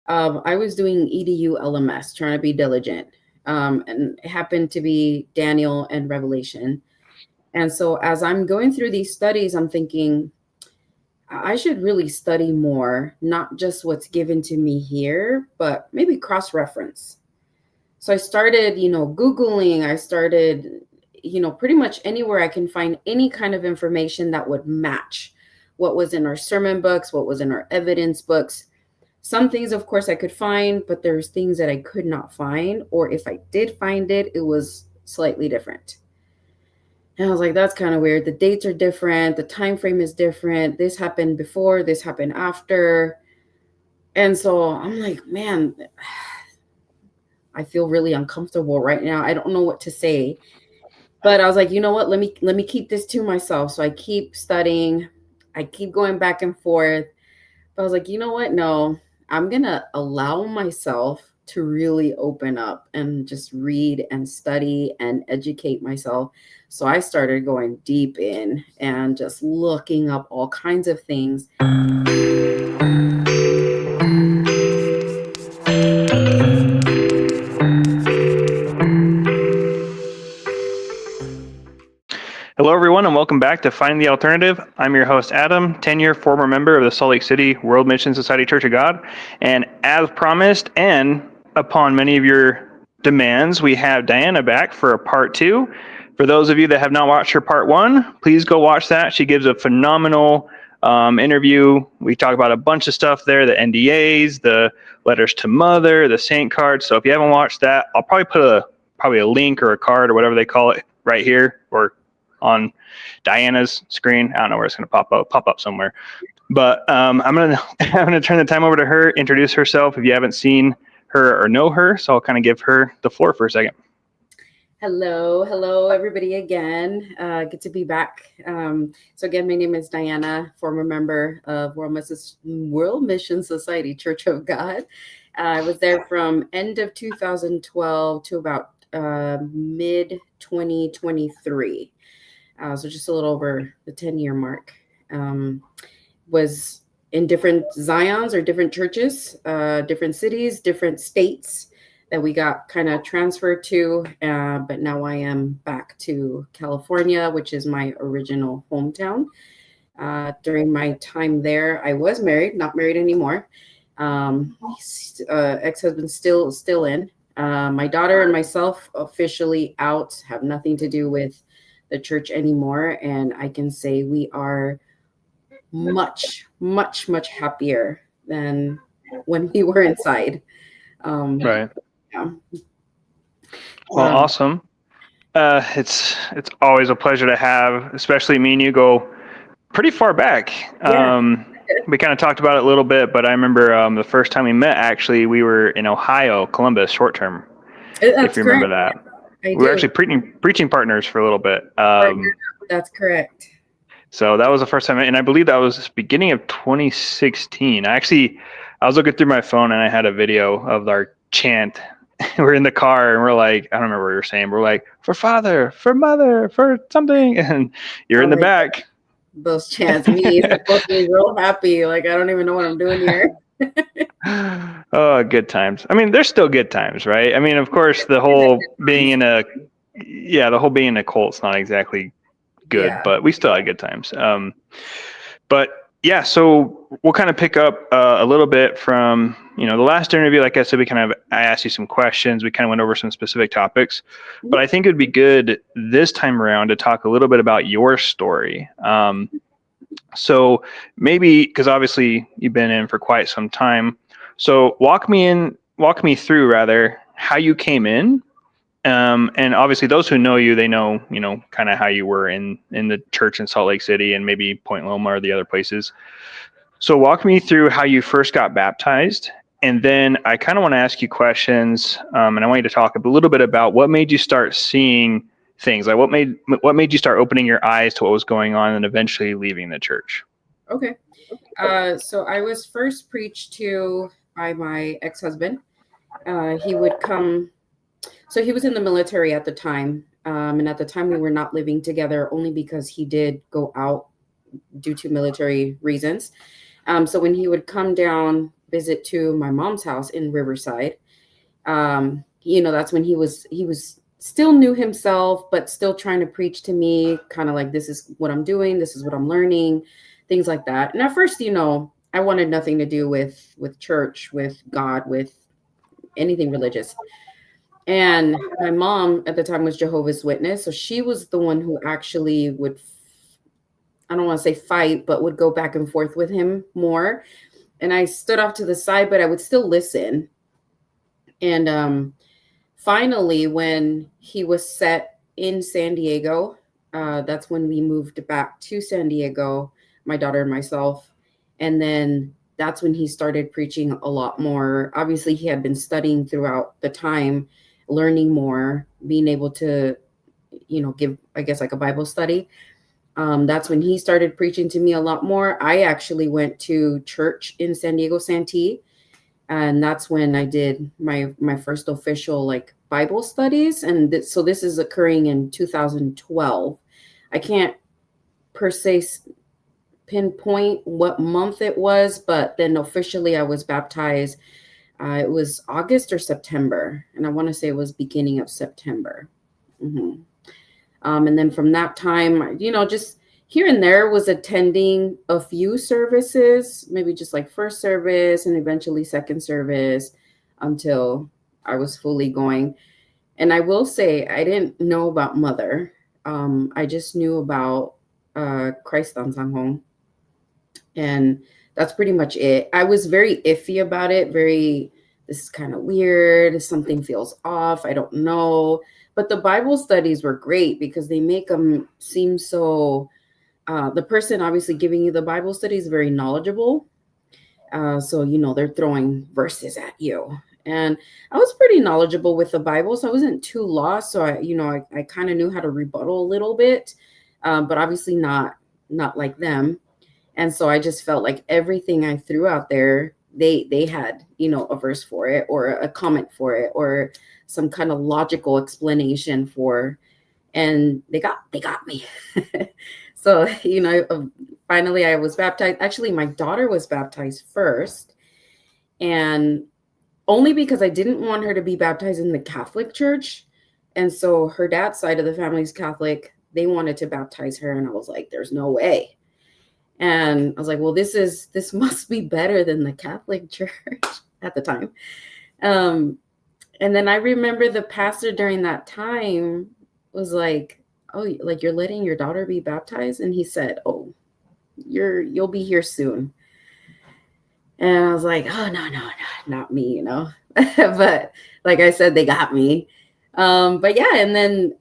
I was doing EDU LMS, trying to be diligent. And it happened to be Daniel and Revelation. And so as I'm going through these studies, I'm thinking, I should really study more, not just what's given to me here, but maybe cross-reference. So I started, Googling, I started, pretty much anywhere I can find any kind of information that would match what was in our sermon books, what was in our evidence books. Some things, of course, I could find, but there's things that I could not find, or if I did find it, it was slightly different. And I was like, that's kind of weird. The dates are different. The time frame is different. This happened before, this happened after. And so I'm like, man, I feel really uncomfortable right now. I don't know what to say. But I was like, you know what? Let me keep this to myself. So I keep studying. I keep going back and forth. But I was like, you know what? No, I'm going to allow myself to really open up and just read and study and educate myself. So I started going deep in and just looking up all kinds of things. Hello, everyone, and welcome back to Find the Alternative. I'm your host, Adam, 10-year former member of the Salt Lake City World Mission Society Church of God. And as promised, and upon many of your demands, we have Diana back for a part 2. For those of you that have not watched her part 1, please go watch that. She gives a phenomenal interview. We talk about a bunch of stuff there, the NDAs, the letters to mother, the saint cards. So if you haven't watched that, I'll probably put a link or a card or whatever they call it right here, or on Diana's screen. I don't know where it's going to pop up somewhere. But I'm gonna turn the time over to her, introduce herself if you haven't seen her or know her. So I'll kind of give her the floor for a second. Hello, everybody again. Good to be back. So again, my name is Diana, former member of World Mission Society Church of God. I was there from end of 2012 to about mid 2023. So just a little over the 10-year mark. Was in different Zions or different churches, different cities, different states that we got kind of transferred to. But now I am back to California, which is my original hometown. During my time there, I was married, not married anymore. Ex-husband still in. My daughter and myself officially out, have nothing to do with the church anymore. And I can say we are much happier than when we were inside. Right. Yeah. Well, awesome. It's always a pleasure to have, especially me and you go pretty far back. Yeah. We kind of talked about it a little bit, but I remember the first time we met, actually, we were in Ohio, Columbus, short term. That's if you remember correct. that. We were actually preaching partners for a little bit. That's correct. So that was the first time, and I believe that was beginning of 2016. I was looking through my phone and I had a video of our chant. We're in the car and we're like, I don't remember what we were saying. We're like, for father, for mother, for something, and you're in the back. Those chants, me supposed to be real happy. Like I don't even know what I'm doing here. Oh, good times. I mean, there's still good times, right? I mean, of course, the whole being in a cult's not exactly good, but we still had good times. But yeah, so we'll kind of pick up a little bit from, the last interview. Like I said, I asked you some questions. We kind of went over some specific topics, but I think it'd be good this time around to talk a little bit about your story. So maybe, because obviously you've been in for quite some time. So walk me through rather how you came in. And obviously those who know you, they know, kind of how you were in the church in Salt Lake City and maybe Point Loma or the other places. So walk me through how you first got baptized. And then I kind of want to ask you questions. And I want you to talk a little bit about what made you start seeing things, like what made you start opening your eyes to what was going on and eventually leaving the church. Okay. So I was first preached to by my ex-husband. He would come. So he was in the military at the time. And at the time we were not living together only because he did go out due to military reasons. So when he would come down visit to my mom's house in Riverside. That's when he was still new himself, but still trying to preach to me, kind of like, this is what I'm doing, this is what I'm learning, things like that. And at first, I wanted nothing to do with church, with God, with anything religious. And my mom at the time was Jehovah's Witness, so she was the one who actually would, I don't want to say fight, but would go back and forth with him more. And I stood off to the side, but I would still listen. And finally, when he was set in San Diego, that's when we moved back to San Diego, my daughter and myself. And then that's when he started preaching a lot more. Obviously, he had been studying throughout the time, learning more, being able to, give, I guess, like a Bible study. That's when he started preaching to me a lot more. I actually went to church in San Diego Santee, and that's when I did my first official like Bible studies. And so this is occurring in 2012. I can't per se pinpoint what month it was, but then officially I was baptized. It was August or September, and I want to say it was beginning of September. Mm-hmm. And then from that time, just here and there was attending a few services, maybe just like first service and eventually second service until I was fully going. And I will say, I didn't know about Mother. I just knew about Christ on Sanghong. And that's pretty much it. I was very iffy about it, this is kind of weird. Something feels off. I don't know. But the Bible studies were great because they make them seem so, the person obviously giving you the Bible study is very knowledgeable. So, they're throwing verses at you. And I was pretty knowledgeable with the Bible, so I wasn't too lost. So I kind of knew how to rebuttal a little bit, but obviously not like them. And so I just felt like everything I threw out there, they had, a verse for it or a comment for it or some kind of logical explanation for, and they got me. So, finally I was baptized. Actually, my daughter was baptized first, and only because I didn't want her to be baptized in the Catholic Church. And so her dad's side of the family is Catholic. They wanted to baptize her, and I was like, there's no way. And I was like, well, this must be better than the Catholic Church at the time. And then I remember the pastor during that time was like, oh, like, you're letting your daughter be baptized? And he said, oh, you'll be here soon. And I was like, oh, no, not me, but like I said, they got me. But yeah, and then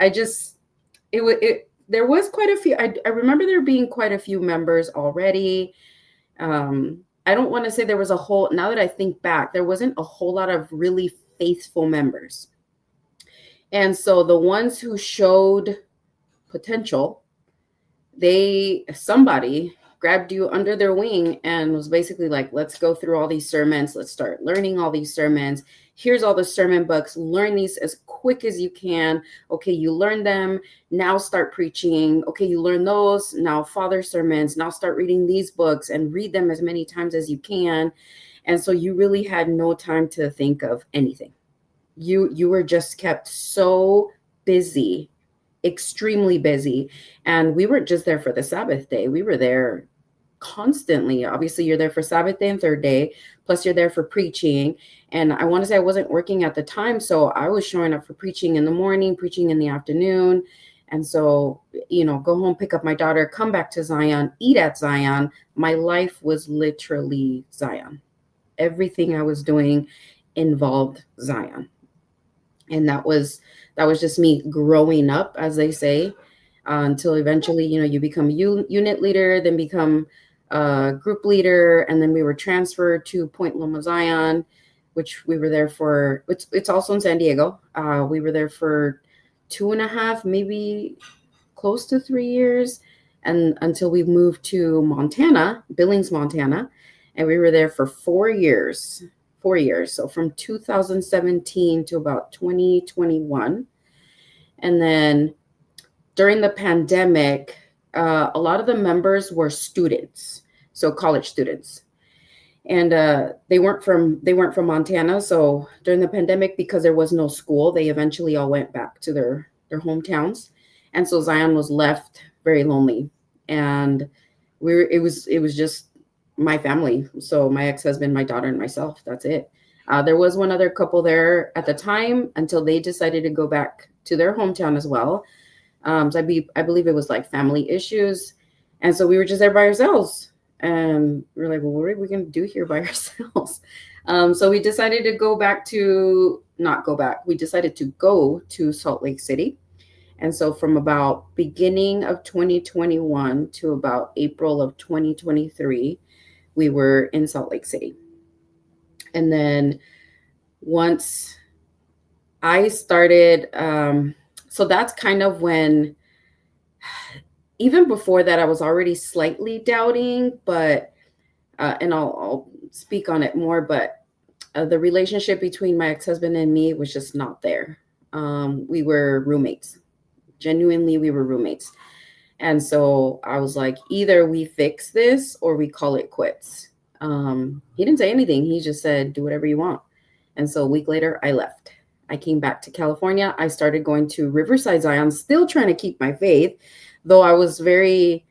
there was quite a few. I remember there being quite a few members already. I don't want to say there was a whole, now that I think back, there wasn't a whole lot of really faithful members. And so the ones who showed potential, somebody grabbed you under their wing and was basically like, let's go through all these sermons. Let's start learning all these sermons. Here's all the sermon books. Learn these as quick as you can. Okay, you learn them. Now start preaching. Okay, you learn those. Now father sermons. Now start reading these books and read them as many times as you can. And so you really had no time to think of anything. You were just kept so busy, extremely busy. And we weren't just there for the Sabbath day. We were there constantly. Obviously, you're there for Sabbath day and third day, plus you're there for preaching. And I want to say I wasn't working at the time, so I was showing up for preaching in the morning, preaching in the afternoon. And so, go home, pick up my daughter, come back to Zion, eat at Zion. My life was literally Zion. Everything I was doing involved Zion. And that was just me growing up, as they say, until eventually, you become unit leader, then become group leader, and then we were transferred to Point Loma Zion, which we were there for. It's also in San Diego. We were there for 2.5, maybe close to 3 years, and until we moved to Montana, Billings, Montana, and we were there for 4 years. 4 years. So from 2017 to about 2021. And then during the pandemic, a lot of the members were students, so college students. and they weren't from Montana. So during the pandemic, because there was no school, they eventually all went back to their hometowns, and so Zion was left very lonely. And it was just my family, so my ex-husband, my daughter, and myself. That's it. There was one other couple there at the time until they decided to go back to their hometown as well. So I believe it was like family issues, and so we were just there by ourselves. And we were like, well, what are we going to do here by ourselves? So we decided to not go back. We decided to go to Salt Lake City. And so from about beginning of 2021 to about April of 2023, we were in Salt Lake City. And then once I started, so that's kind of when, even before that, I was already slightly doubting, but, and I'll speak on it more, but the relationship between my ex-husband and me was just not there. We were roommates. Genuinely, we were roommates. And so I was like, either we fix this or we call it quits. He didn't say anything. He just said, do whatever you want. And so a week later, I left. I came back to California. I started going to Riverside Zion, still trying to keep my faith, though I was very,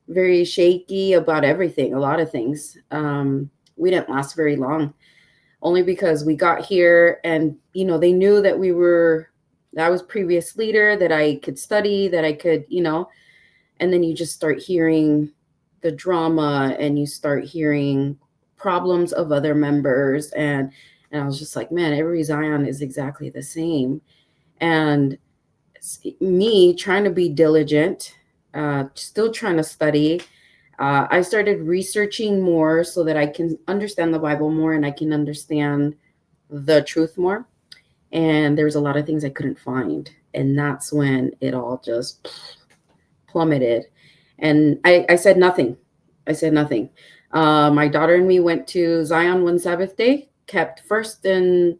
very shaky about everything, a lot of things. We didn't last very long, only because we got here and, they knew that I was previous leader, that I could study, that I could, and then you just start hearing the drama and you start hearing problems of other members. And I was just like, man, every Zion is exactly the same. And me trying to be diligent, still trying to study. I started researching more so that I can understand the Bible more and I can understand the truth more. And there was a lot of things I couldn't find. And that's when it all just plummeted. And I said nothing. My daughter and me went to Zion one Sabbath day, kept first and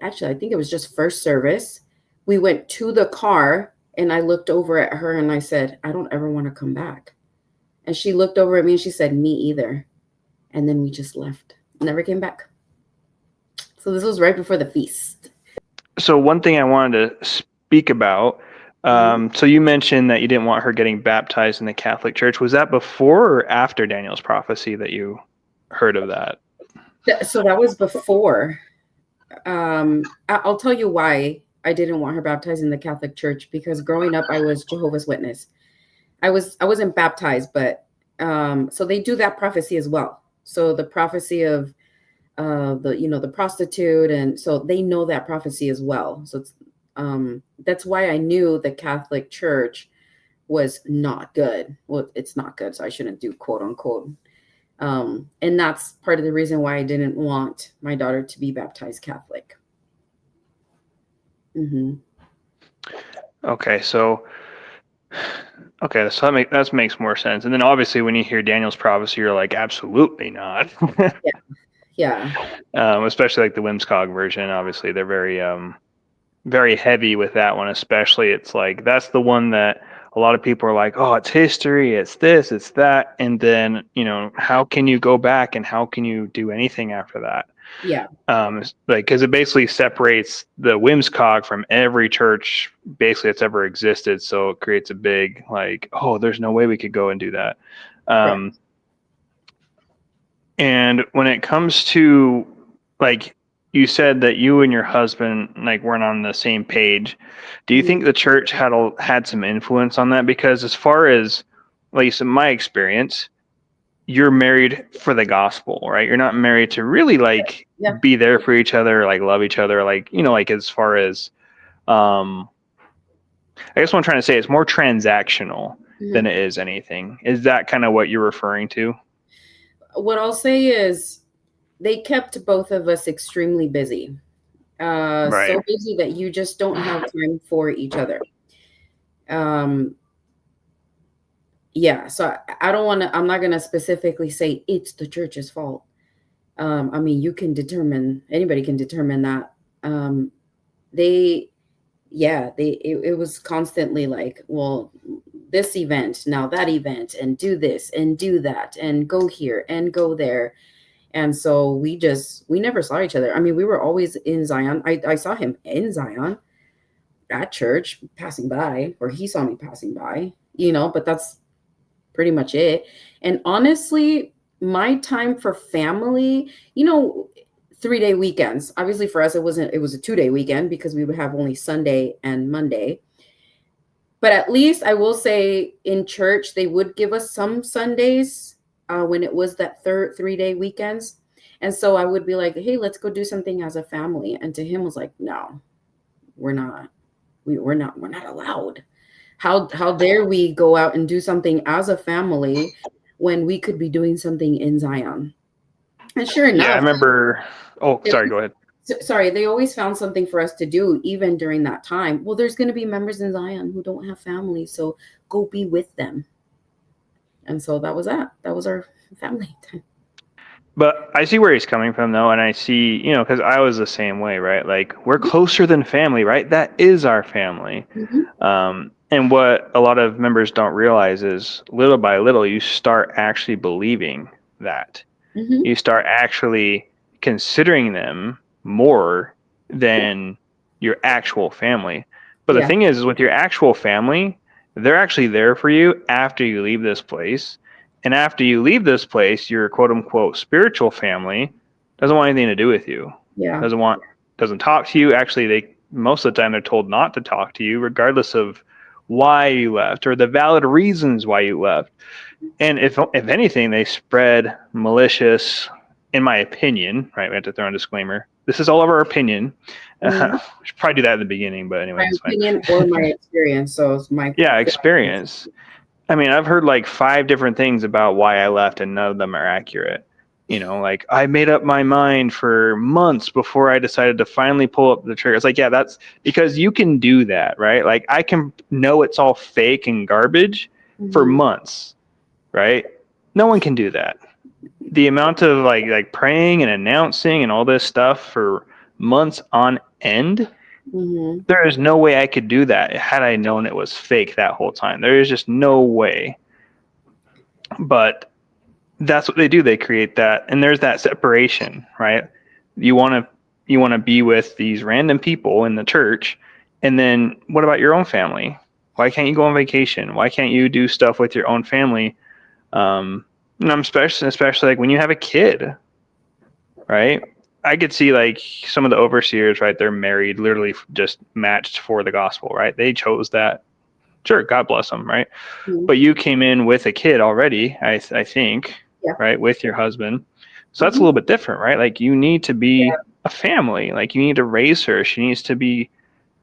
actually, I think it was just first service. We went to the car and I looked over at her and I said, I don't ever want to come back. And she looked over at me and she said, me either. And then we just left, never came back. So this was right before the feast. So one thing I wanted to speak about, so you mentioned that you didn't want her getting baptized in the Catholic Church. Was that before or after Daniel's prophecy that you heard of that? So that was before. I'll tell you why I didn't want her baptized in the Catholic Church, because growing up I was Jehovah's Witness. I wasn't baptized, but so they do that prophecy as well. So the prophecy of the prostitute, and so they know that prophecy as well. So it's that's why I knew the Catholic Church was not good. Well, it's not good, so I shouldn't do quote unquote. And that's part of the reason why I didn't want my daughter to be baptized Catholic. Mm-hmm. Okay, so that makes more sense. And then obviously when you hear Daniel's prophecy, you're like, absolutely not. Yeah. Especially like the WMSCOG version. Obviously, they're very heavy with that one. Especially, it's like that's the one that a lot of people are like, oh, it's history, it's this, it's that, and then how can you go back and how can you do anything after that? Yeah. Like because it basically separates the WMSCOG from every church basically that's ever existed. So it creates a big like, oh, there's no way we could go and do that. Right. And when it comes to like you said that you and your husband like weren't on the same page, do you think the church had some influence on that? Because as far as at least in my experience, you're married for the gospel, right? You're not married to really like be there for each other, like love each other, like like as far as I guess what I'm trying to say is more transactional than it is anything. Is that kind of what you're referring to? What I'll say is they kept both of us extremely busy. Right. So busy that you just don't have time for each other. Yeah, so I'm not going to specifically say it's the church's fault. I mean, anybody can determine that. It was constantly like, well, this event, now that event, and do this and do that and go here and go there. And so we never saw each other. I mean, we were always in Zion. I saw him in Zion at church passing by, or he saw me passing by, but that's pretty much it. And honestly, my time for family, 3-day weekends. Obviously for us, it was a 2-day weekend because we would have only Sunday and Monday. But at least I will say in church, they would give us some Sundays when it was that 3-day weekends. And so I would be like, hey, let's go do something as a family. And to him was like, no, we're not. We're not allowed. How dare we go out and do something as a family when we could be doing something in Zion? And sure Yeah, I enough, remember. Oh, sorry. Go ahead. sorry, they always found something for us to do even during that time. Well, there's going to be members in Zion who don't have families, so go be with them. And so that was that. That was our family time. But I see where he's coming from, though, and I see, because I was the same way, right? Like, we're closer than family, right? That is our family. Mm-hmm. And what a lot of members don't realize is little by little, you start actually believing that. Mm-hmm. You start actually considering them more than your actual family. But the Yeah. thing is with your actual family, they're actually there for you after you leave this place. And after you leave this place, your quote unquote spiritual family doesn't want anything to do with you. Yeah. Doesn't talk to you. Actually, they most of the time they're told not to talk to you, regardless of why you left or the valid reasons why you left. And if anything, they spread malicious, in my opinion, right? We have to throw in a disclaimer. This is all of our opinion. Mm-hmm. We should probably do that at the beginning, but anyway, My it's fine. opinion or my experience. So it's my Yeah, experience. I mean, I've heard like 5 different things about why I left, and none of them are accurate. Like I made up my mind for months before I decided to finally pull up the trigger. It's like, yeah, that's because you can do that, right? Like I can know it's all fake and garbage for Mm-hmm. months, right? No one can do that. The amount of like praying and announcing and all this stuff for months on end, Mm-hmm. there is no way I could do that had I known it was fake that whole time. There is just no way. But that's what they do. They create that, and there's that separation, right? You want to be with these random people in the church, and then what about your own family? Why can't you go on vacation? Why can't you do stuff with your own family? And I'm especially like when you have a kid, right? I could see like some of the overseers, right? They're married, literally just matched for the gospel, right? They chose that. Sure, God bless them, right? Mm-hmm. But you came in with a kid already, I think, Yeah. right, with your husband. So that's a Mm-hmm. little bit different, right? Like you need to Yeah. be a family. Like you need to raise her. She needs to be,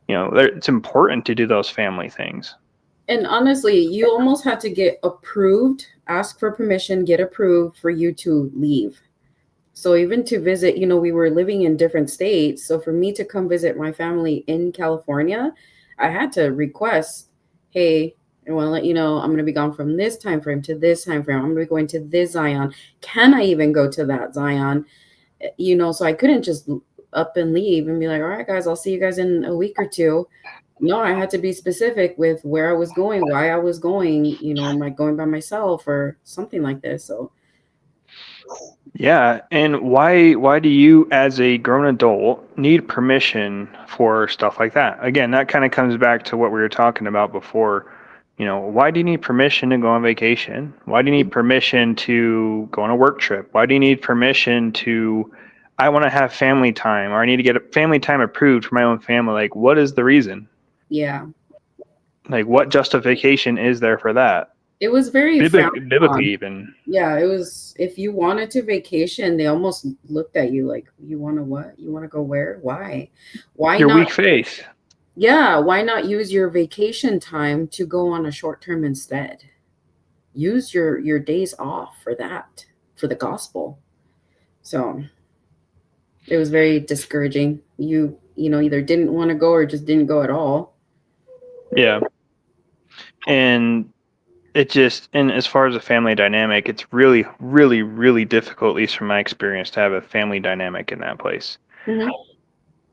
it's important to do those family things. And honestly, you almost had to get approved, ask for permission, get approved for you to leave. So even to visit, we were living in different states. So for me to come visit my family in California, I had to request, hey, I want to let you know I'm going to be gone from this time frame to this time frame. I'm going to be going to this Zion. Can I even go to that Zion? So I couldn't just up and leave and be like, all right, guys, I'll see you guys in a week or two. No, I had to be specific with where I was going, why I was going, am I going by myself or something like this? So Yeah, and why do you as a grown adult need permission for stuff like that? Again, that kind of comes back to what we were talking about before. Why do you need permission to go on vacation? Why do you need permission to go on a work trip? Why do you need permission to I want to have family time or I need to get family time approved for my own family? Like what is the reason? yeah, Like what justification is there for that? it was very frowned Biblically on. even. Yeah, it was. If you wanted to vacation, they almost looked at you like, you want to what? You want to go where? Why Your not? weak faith. Yeah, why not use your vacation time to go on a short term instead? Use your days off for that, for the gospel. So it was very discouraging. Either didn't want to go or just didn't go at all. Yeah. And and as far as a family dynamic, it's really, really, really difficult, at least from my experience, to have a family dynamic in that place Hmm.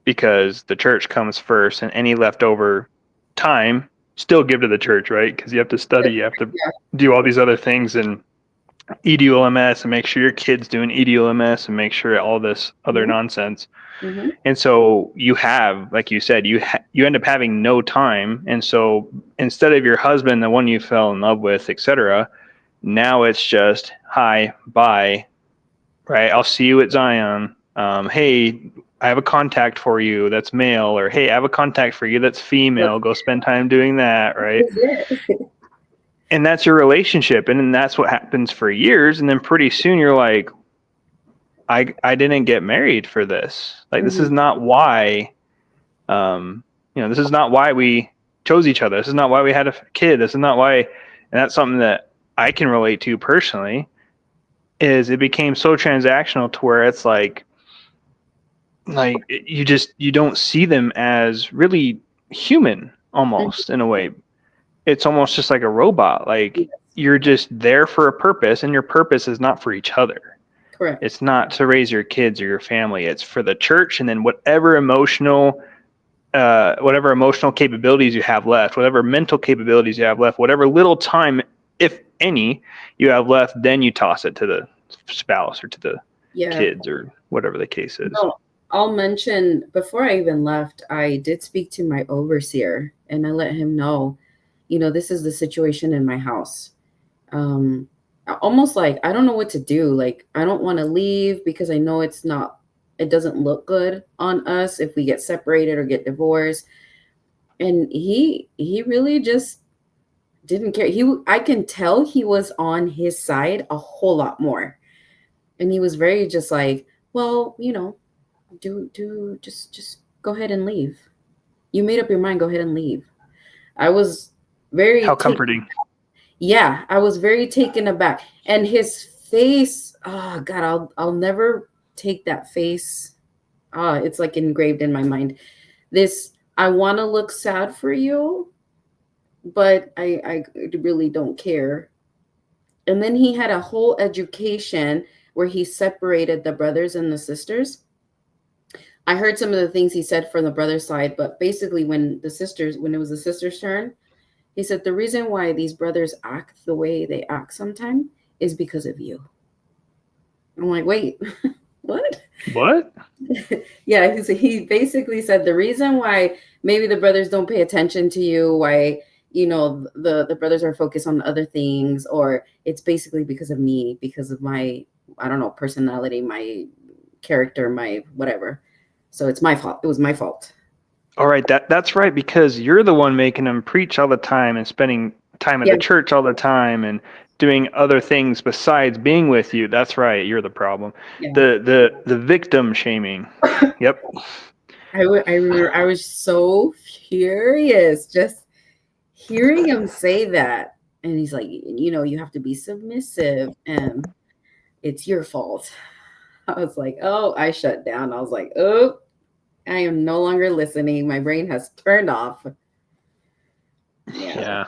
because the church comes first, and any leftover time still give to the church, right? Because you have to study, you have to Yeah. do all these other things, and EDULMS and make sure your kid's doing EDULMS and make sure all this other Mhm. nonsense. Mhm. And so you have, like you said, you end up having no time. And so instead of your husband, the one you fell in love with, etc., now it's just hi, bye, right? I'll see you at Zion. Hey, I have a contact for you that's male, or hey, I have a contact for you that's female. Go spend time doing that, right? That's it. And that's your relationship, and then that's what happens for years. And then pretty soon you're like, I didn't get married for this. Like this is Mhm. not why. This is not why we chose each other. This is not why we had a kid. This is not why. And that's something that I can relate to personally. Is it became so transactional to where it's like you don't see them as really human almost in a way. It's almost just like a robot. Like Yes. you're just there for a purpose, and your purpose is not for each other. Correct. It's not to raise your kids or your family. It's for the church, and then whatever emotional capabilities you have left, whatever mental capabilities you have left, whatever little time, if any, you have left, then you toss it to the spouse or to the Yeah. kids or whatever the case is. No, I'll mention before I even left, I did speak to my overseer and I let him know, this is the situation in my house. Um, Almost like I don't know what to do. Like I don't want to leave because I know it doesn't look good on us if we get separated or get divorced. And he really just didn't care. I can tell he was on his side a whole lot more. And he was very just like, well, do just go ahead and leave. You made up your mind, go ahead and leave. I was very How taken. comforting. Yeah, I was very taken aback. And his face, oh God, I'll never take that face. It's like engraved in my mind. This I want to look sad for you, but I really don't care. And then he had a whole education where he separated the brothers and the sisters. I heard some of the things he said from the brother's side, but basically, when it was the sister's turn, he said the reason why these brothers act the way they act sometimes is because of you. I'm like, wait, what? What? Yeah, he basically said the reason why maybe the brothers don't pay attention to you, why the brothers are focused on other things, or it's basically because of me, because of my, I don't know, personality, my character, my whatever. So it's my fault. It was my fault. All right, that's right, because you're the one making them preach all the time and spending time at Yeah, the church all the time and doing other things besides being with you. That's right, you're the problem. yeah. The victim shaming. Yep. I remember I was so furious just hearing him say that. And he's like, you have to be submissive and it's your fault. I was like, oh, I shut down. I was like, oh, I am no longer listening. My brain has turned off. Yeah. Yeah.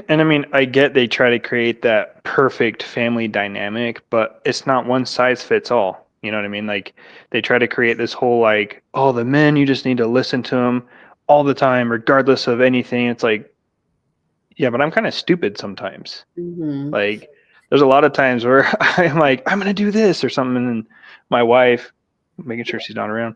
And I mean, I get they try to create that perfect family dynamic, but it's not one size fits all. You know what I mean? Like they try to create this whole like, oh, the men, you just need to listen to them all the time, regardless of anything. It's like, yeah, but I'm kind of stupid sometimes. Hmm. Like there's a lot of times where I'm like, I'm gonna do this or something, and then my wife, making sure she's not around,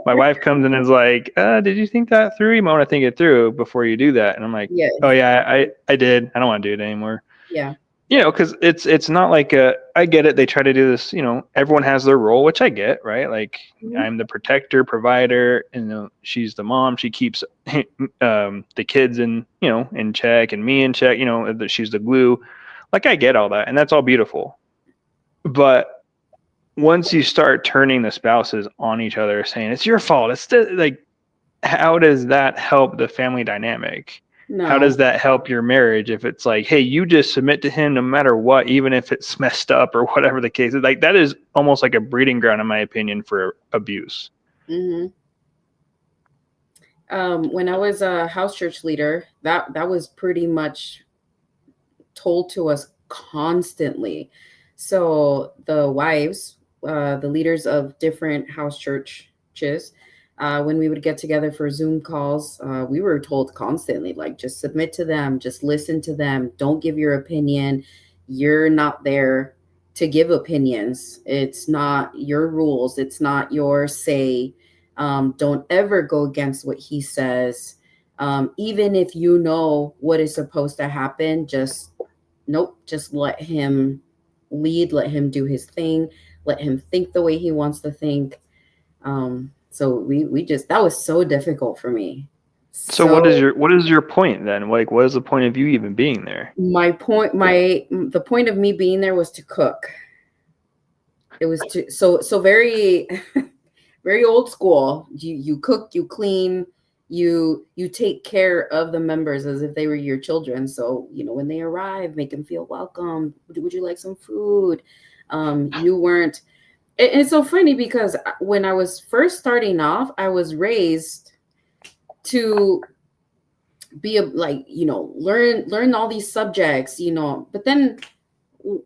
my wife comes in and is like, did you think that through? You might want to think it through before you do that. And I'm like, oh Yes. yeah, I did. I don't want to do it anymore. Yeah. Because it's not like I get it. They try to do this. Everyone has their role, which I get, right? Like Hmm. I'm the protector, provider, and she's the mom. She keeps the kids in check, and me in check. That she's the glue. Like I get all that, and that's all beautiful. But once you start turning the spouses on each other, saying it's your fault, like how does that help the family dynamic? How No. does that help your marriage if it's like, hey, you just submit to him no matter what, even if it's messed up or whatever the case is? Like that is almost like a breeding ground, in my opinion, for abuse. Hmm. When I was a house church leader, that was pretty much told to us constantly. So the wives, the leaders of different house churches, When we would get together for Zoom calls, we were told constantly, like, just submit to them, just listen to them, don't give your opinion. You're not there to give opinions. It's not your rules, it's not your say. Don't ever go against what he says. Even if you know what is supposed to happen, just nope, just let him lead, let him do his thing, let him think the way he wants to think. So we just, that was so difficult for me. So So what is your point then? Like, what is the point of you even being there? the point of me being there was to cook. It was to, so very very old school. You cook, you clean, you take care of the members as if they were your children. So, when they arrive, make them feel welcome. Would you like some food? You weren't. It's so funny because when I was first starting off, I was raised to be learn all these subjects, but then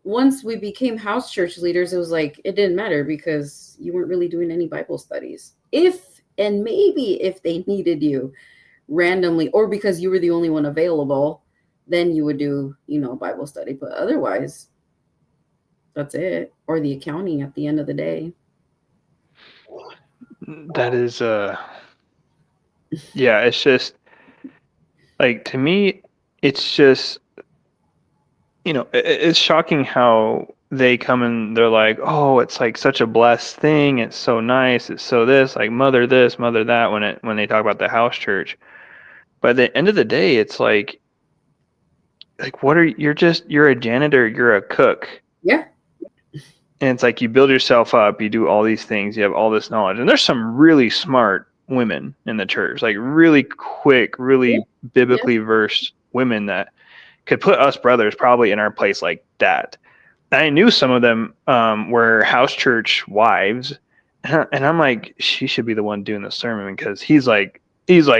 once we became house church leaders, it was like it didn't matter because you weren't really doing any Bible studies. If and maybe if they needed you randomly, or because you were the only one available, then you would do, Bible study. But otherwise, that's it. Or the accounting at the end of the day. That is yeah, it's just like, to me, it's just, it's shocking how they come and they're like, oh, it's like such a blessed thing, it's so nice, it's so this, mother that, when they talk about the house church. But at the end of the day, it's like, you're a janitor, you're a cook. Yeah. And it's like, you build yourself up, you do all these things, you have all this knowledge. And there's some really smart women in the church, like really quick, Yeah. really Yeah. biblically versed women that could put us brothers probably in our place like that. I knew some of them were house church wives, and I'm like, she should be the one doing the sermon, because he's like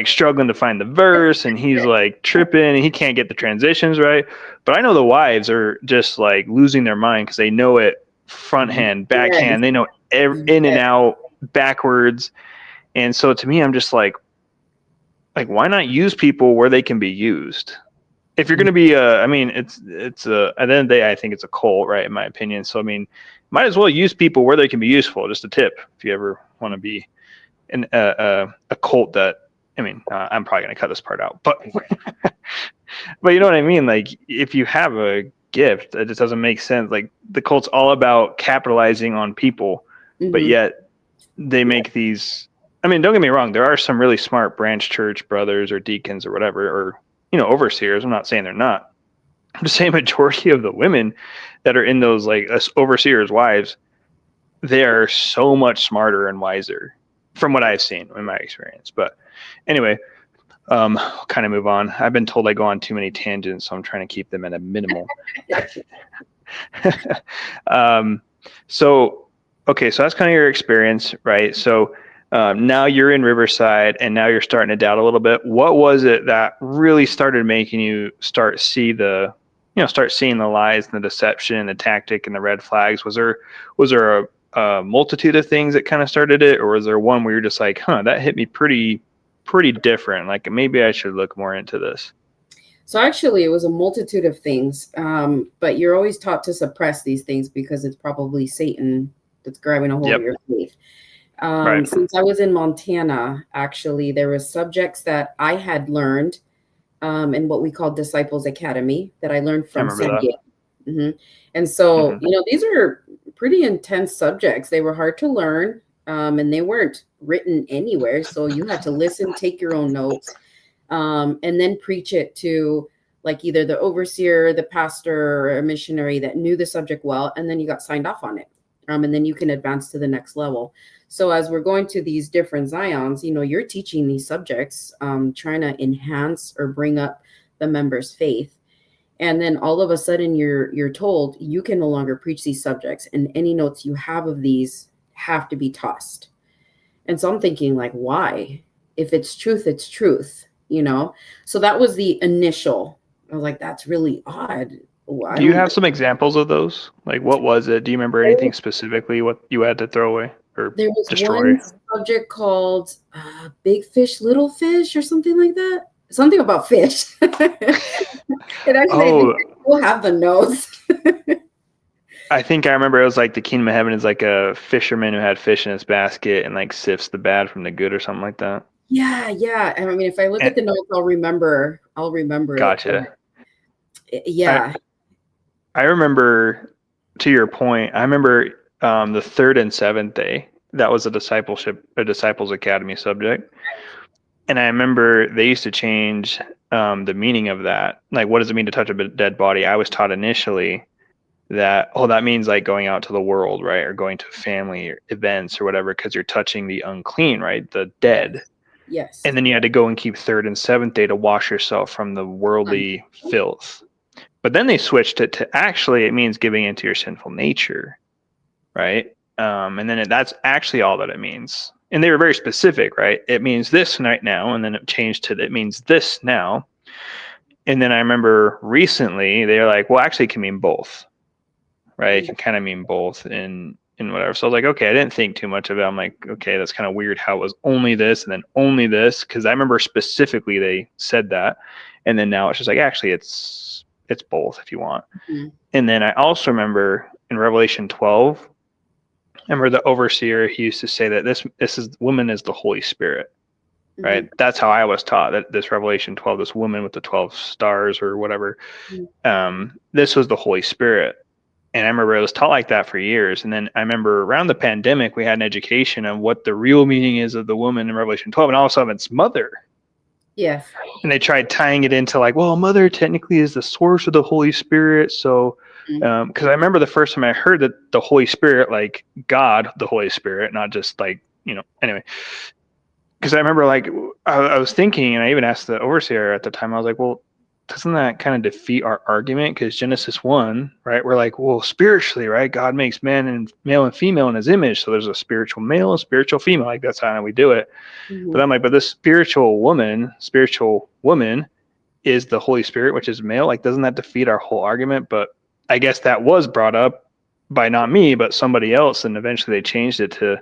struggling to find the verse, and he's like tripping, and he can't get the transitions right. But I know the wives are just like losing their mind because they know it front hand, Yes. backhand. They know in and Yes. out, backwards. And so to me, I'm just like, why not use people where they can be used? If you're going to be I mean, it's at the end of the day, I think it's a cult, right, in my opinion. So I mean, might as well use people where they can be useful. Just a tip, if you ever want to be in a cult that, I mean, I'm probably going to cut this part out, but but you know what I mean. Like, if you have a gift, it just doesn't make sense. Like, the cult's all about capitalizing on people, but Mm-hmm. yet they make these. I mean, don't get me wrong. There are some really smart branch church brothers or deacons or whatever, or overseers. I'm not saying they're not. I'm just saying, majority of the women that are in those, like, overseers' wives, they are so much smarter and wiser, from what I've seen in my experience. But anyway, I'll kind of move on. I've been told I go on too many tangents, so I'm trying to keep them at a minimal. um, so, okay, so that's kind of your experience, right? So now you're in Riverside, and now you're starting to doubt a little bit. What was it that really started making you start seeing the lies and the deception and the tactic and the red flags? Was there a multitude of things that kind of started it, or was there one where you're just like, huh, that hit me pretty different? Like, maybe I should look more into this. So actually, it was a multitude of things, but you're always taught to suppress these things because it's probably Satan that's grabbing a hold of Yep. your faith. Right. Since I was in Montana, actually, there were subjects that I had learned in what we call Disciples Academy that I learned I from remember San that. Diego. And so, Hmm. these are pretty intense subjects. They were hard to learn, and they weren't written anywhere. So you had to listen, take your own notes, and then preach it to like either the overseer, the pastor, or a missionary that knew the subject well, and then you got signed off on it. And then you can advance to the next level. So as we're going to these different Zions, you're teaching these subjects, trying to enhance or bring up the members' faith. And then all of a sudden you're told you can no longer preach these subjects, and any notes you have of these have to be tossed. And so I'm thinking, like, why? If it's truth, it's truth. So that was the initial. I was like, that's really odd. Oh, I Do you don't have some examples of those? Like, what was it? Do you remember anything specifically what you had to throw away? or There was destroy. one subject called Big Fish, Little Fish, or something like that. Something about fish. And actually, I think Oh, I still have the notes. I think I remember it was like the kingdom of heaven is like a fisherman who had fish in his basket and like sifts the bad from the good or something like that. Yeah, yeah. I mean, if I look And at the notes, I'll remember. I'll remember it. But gotcha. I yeah. I remember, to your point, I remember the third and seventh day. That was a disciples academy subject, and I remember they used to change the meaning of that. Like, what does it mean to touch a dead body? I was taught initially that, oh, that means like going out to the world, right, or going to family or events or whatever, because you're touching the unclean, right, the dead. Yes. Yes. And then you had to go and keep third and seventh day to wash yourself from the worldly filth. But then they switched it to actually it means giving into your sinful nature, right? And then that's actually all that it means. And they were very specific, right? It means this right now, and then it changed to it means this now. And then I remember recently they were like, well, actually, it can mean both, right? It can kind of mean both in whatever. So I was like, okay, I didn't think too much of it. I'm like, okay, that's kind of weird how it was only this and then only this, because I remember specifically they said that, and then now it's just like actually it's both if you want. Mm-hmm. And then I also remember in Revelation 12, I remember the overseer, he used to say that this is woman is the Holy Spirit, Mm-hmm. right? That's how I was taught that this Revelation 12, this woman with the 12 stars or whatever, this was the Holy Spirit. And I remember it was taught like that for years. And then I remember around the pandemic, we had an education on what the real meaning is of the woman in Revelation 12, and all of a sudden it's mother. Yes. And they tried tying it into like, well, mother technically is the source of the Holy Spirit. So, because I remember the first time I heard that the Holy Spirit, like God, the Holy Spirit, not just like, anyway, because I remember like I was thinking, and I even asked the overseer at the time, I was like, well, doesn't that kind of defeat our argument? Because Genesis 1, right, we're like, well, spiritually, right, God makes man and male and female in his image. So there's a spiritual male, a spiritual female. Like that's how we do it. Mm-hmm. But I'm like, but this spiritual woman is the Holy Spirit, which is male. Like, doesn't that defeat our whole argument? But I guess that was brought up by not me, but somebody else. And eventually they changed it to,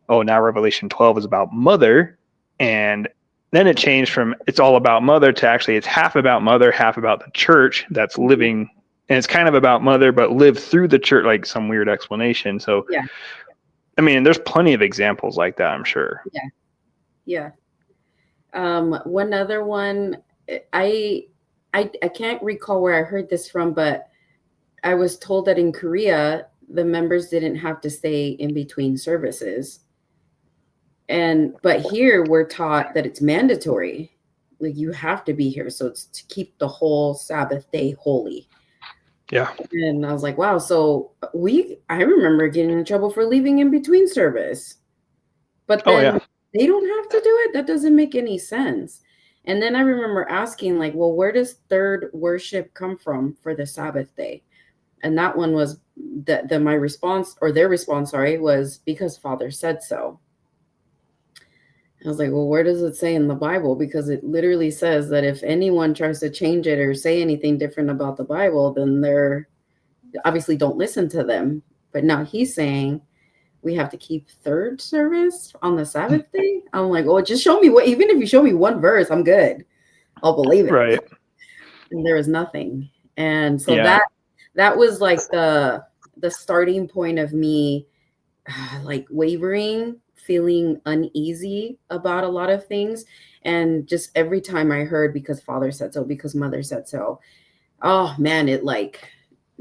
oh, now Revelation 12 is about mother. And then it changed from it's all about mother to actually it's half about mother, half about the church that's living. And it's kind of about mother, but live through the church, like some weird explanation. So, Yeah. I mean, there's plenty of examples like that, I'm sure. Yeah. Yeah. One other one, I, I can't recall where I heard this from, but I was told that in Korea, the members didn't have to stay in between services. But here we're taught that it's mandatory. Like you have to be here. So it's to keep the whole Sabbath day holy. Yeah. And I was like, wow. So I remember getting in trouble for leaving in between service. But Oh, then yeah. they don't have to do it. That doesn't make any sense. And then I remember asking, like, well, where does third worship come from for the Sabbath day? And that one was my response, or their response, sorry, was because Father said so. I was like, well, where does it say in the Bible? Because it literally says that if anyone tries to change it or say anything different about the Bible, then they're obviously don't listen to them. But now he's saying we have to keep third service on the Sabbath day. I'm like, oh, just show me even if you show me one verse, I'm good. I'll believe it. Right. And there was nothing. And so Yeah. that was like the starting point of me like wavering, feeling uneasy about a lot of things. And just every time I heard because Father said so, because Mother said so, oh man, it like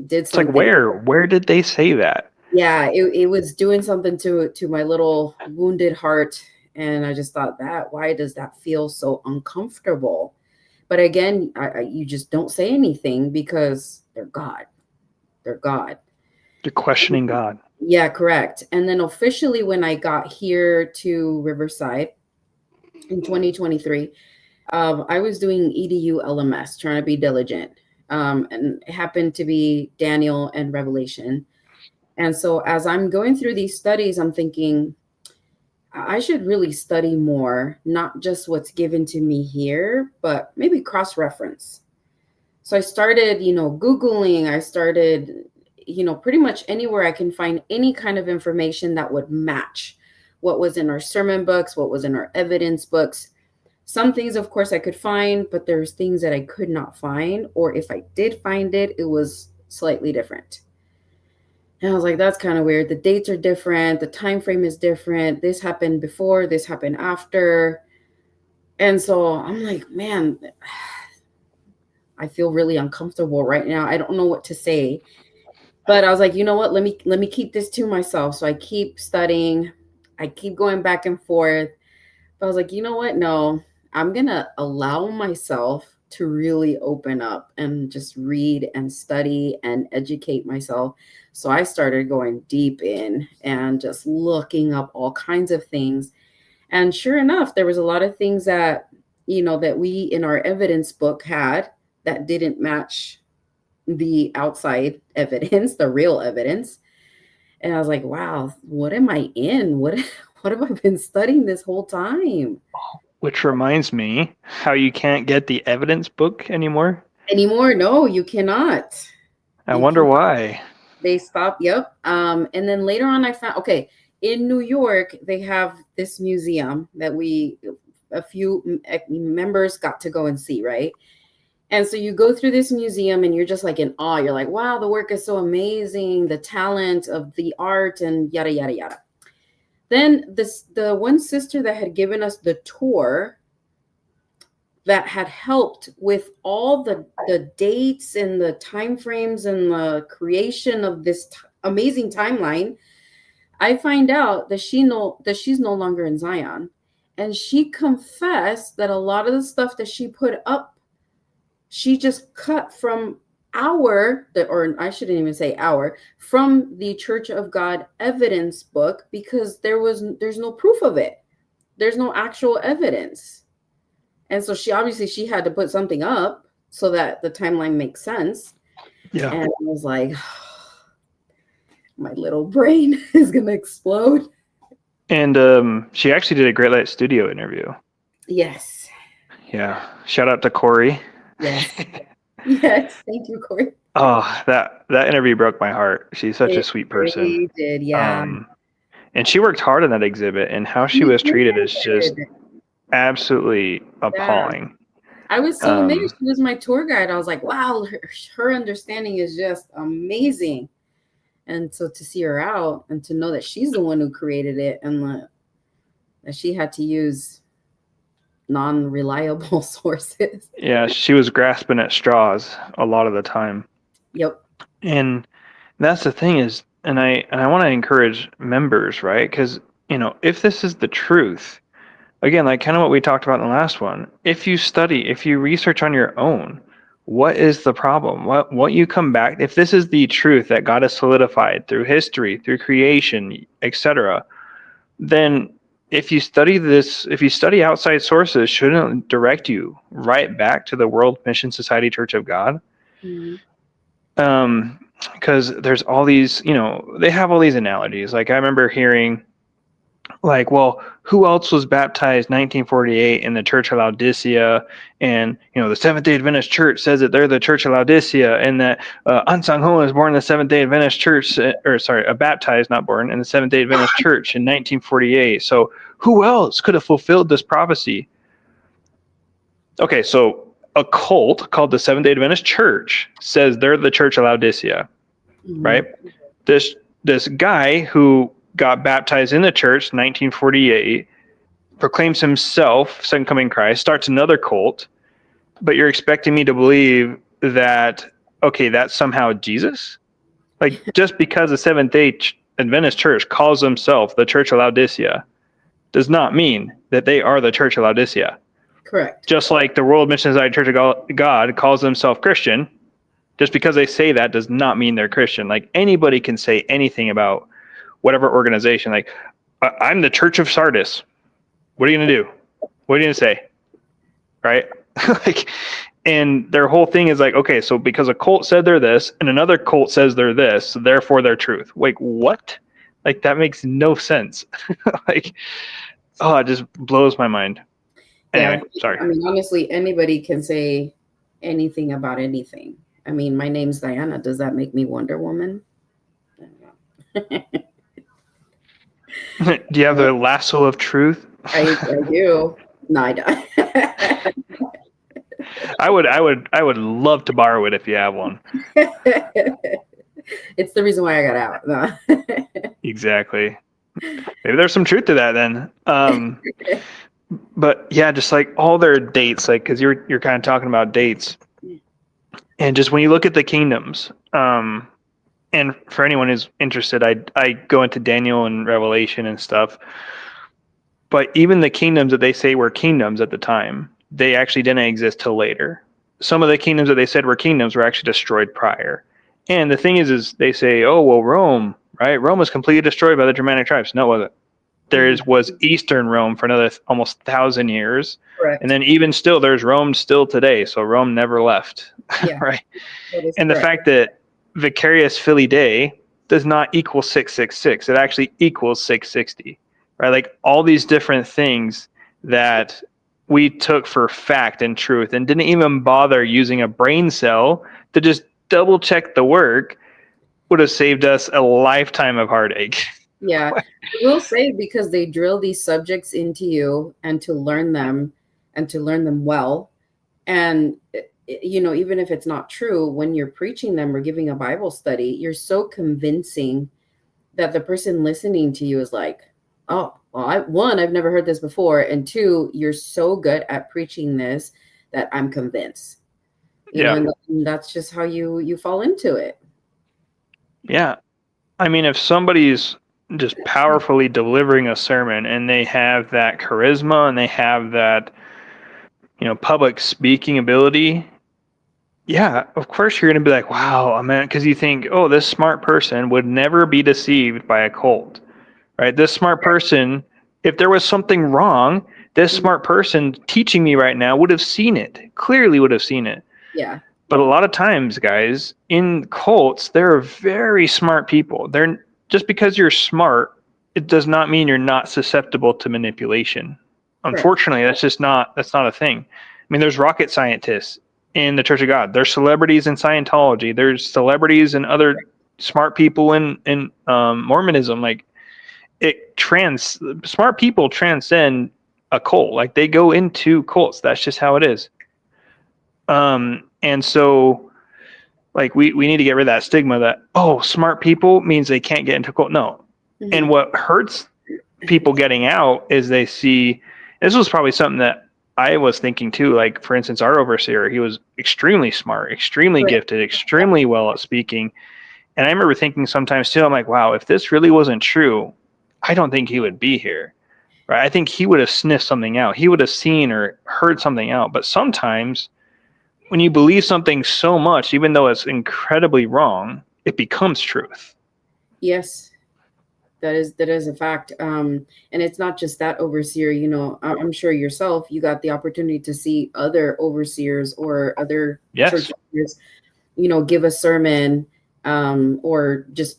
did It's like, something. where did they say that? Yeah, it was doing something to my little wounded heart. And I just thought why does that feel so uncomfortable? But again, you just don't say anything because they're God. They're God. You're questioning God. Yeah, correct. And then officially when I got here to Riverside in 2023, I was doing EDU LMS, trying to be diligent. And it happened to be Daniel and Revelation. And so as I'm going through these studies, I'm thinking I should really study more, not just what's given to me here, but maybe cross-reference. So I started, Googling, I started pretty much anywhere I can find any kind of information that would match what was in our sermon books, what was in our evidence books. Some things, of course, I could find, but there's things that I could not find, or if I did find it, it was slightly different. And I was like, that's kind of weird. The dates are different. The time frame is different. This happened before, this happened after. And so I'm like, man, I feel really uncomfortable right now. I don't know what to say. But I was like, you know what? Let me keep this to myself. So I keep studying. I keep going back and forth. But I was like, you know what? No, I'm going to allow myself to really open up and just read and study and educate myself. So I started going deep in and just looking up all kinds of things. And sure enough, there was a lot of things that, that we in our evidence book had that didn't match the outside evidence, the real evidence. And I was like, wow, what am I in? What have I been studying this whole time? Which reminds me how you can't get the evidence book anymore. No, you cannot. I wonder why. They stopped. Yep. And then later on, I found, okay, in New York, they have this museum that a few members got to go and see, right? And so you go through this museum and you're just like in awe. You're like, wow, the work is so amazing, the talent of the art and yada, yada, yada. Then the one sister that had given us the tour that had helped with all the dates and the time frames and the creation of this amazing timeline, I find out that she's no longer in Zion. And she confessed that a lot of the stuff that she put up, she just cut from or I shouldn't even say from the Church of God evidence book, because there's no proof of it. There's no actual evidence. And so she had to put something up so that the timeline makes sense. Yeah. And I was like, my little brain is going to explode. And she actually did a Great Light Studio interview. Yes. Yeah. Shout out to Corey. Yes. Yes. Thank you, Corey. Oh, that interview broke my heart. She's such a sweet person. Really did, yeah. And she worked hard on that exhibit, and how she was treated is just absolutely appalling. I was so amazed. She was my tour guide. I was like, wow, her understanding is just amazing. And so to see her out and to know that she's the one who created it and that she had to use non-reliable sources. Yeah, she was grasping at straws a lot of the time. Yep. And that's the thing is, and I want to encourage members, right? Because, if this is the truth, again, like kind of what we talked about in the last one, if you research on your own, what is the problem? What you come back, if this is the truth that God has solidified through history, through creation, etc., then if you study outside sources, shouldn't direct you right back to the World Mission Society Church of God? Mm-hmm. Because there's all these, they have all these analogies. Like I remember hearing, like, well, who else was baptized 1948 in the Church of Laodicea? And, the Seventh-day Adventist Church says that they're the Church of Laodicea, and that An Sang Ho was born in the Seventh-day Adventist Church, baptized, not born, in the Seventh-day Adventist Church in 1948. So who else could have fulfilled this prophecy? Okay, so a cult called the Seventh-day Adventist Church says they're the Church of Laodicea, mm-hmm. right? This guy who got baptized in the church, 1948, proclaims himself Second Coming Christ, starts another cult, but you're expecting me to believe that, okay, that's somehow Jesus? Like, just because the Seventh-day Adventist Church calls themselves the Church of Laodicea does not mean that they are the Church of Laodicea. Correct. Just like the World Mission Society Church of God calls themselves Christian, just because they say that does not mean they're Christian. Like, anybody can say anything about whatever organization, like, I'm the Church of Sardis. What are you going to do? What are you going to say? Right? Like, and their whole thing is like, okay, so because a cult said they're this and another cult says they're this, so therefore they're truth. Like, what? Like, that makes no sense. Like, oh, it just blows my mind. Anyway, sorry. I mean, honestly, anybody can say anything about anything. I mean, my name's Diana. Does that make me Wonder Woman? Do you have the lasso of truth? I do. No, I don't. I would love to borrow it if you have one. It's the reason why I got out. No. Exactly. Maybe there's some truth to that then. But yeah, just like all their dates, like because you're kind of talking about dates, and just when you look at the kingdoms, and for anyone who's interested, I go into Daniel and Revelation and stuff. But even the kingdoms that they say were kingdoms at the time, they actually didn't exist till later. Some of the kingdoms that they said were kingdoms were actually destroyed prior. And the thing is they say, oh well, Rome, right? Rome was completely destroyed by the Germanic tribes. No, it wasn't. There was Eastern Rome for another almost 1,000 years. Correct. And then even still, there's Rome still today. So Rome never left, Yeah. right? That is And the correct. fact that Vicarious Filii Dei does not equal 666. It actually equals 660, right? Like all these different things that we took for fact and truth and didn't even bother using a brain cell to just double check the work would have saved us a lifetime of heartache. Yeah, I will say, because they drill these subjects into you and to learn them well. And, even if it's not true, when you're preaching them or giving a Bible study, you're so convincing that the person listening to you is like, oh, well, I've never heard this before. And two, you're so good at preaching this that I'm convinced, Yeah. and that's just how you fall into it. Yeah. I mean, if somebody's just powerfully delivering a sermon and they have that charisma and they have that, public speaking ability, yeah, of course you're going to be like, wow, man, because you think, oh, this smart person would never be deceived by a cult, right? This smart person, if there was something wrong, this smart person teaching me right now would have seen it, clearly would have seen it. Yeah. But a lot of times, guys, in cults, there are very smart people. They're just because you're smart, it does not mean you're not susceptible to manipulation. Unfortunately, that's not a thing. I mean, there's rocket scientists in the Church of God. There's celebrities in Scientology. There's celebrities and other smart people in Mormonism. Like smart people transcend a cult. Like they go into cults. That's just how it is. And so like we need to get rid of that stigma that, oh, smart people means they can't get into cult. No. Mhm. And what hurts people getting out is they see, this was probably something that I was thinking too. Like for instance, our overseer, he was extremely smart, extremely gifted, extremely well at speaking. And I remember thinking sometimes too, I'm like, wow, if this really wasn't true, I don't think he would be here. Right? I think he would have sniffed something out. He would have seen or heard something out. But sometimes when you believe something so much, even though it's incredibly wrong, it becomes truth. Yes, that is a fact. And it's not just that overseer, I'm sure yourself, you got the opportunity to see other overseers or other church leaders, give a sermon, or just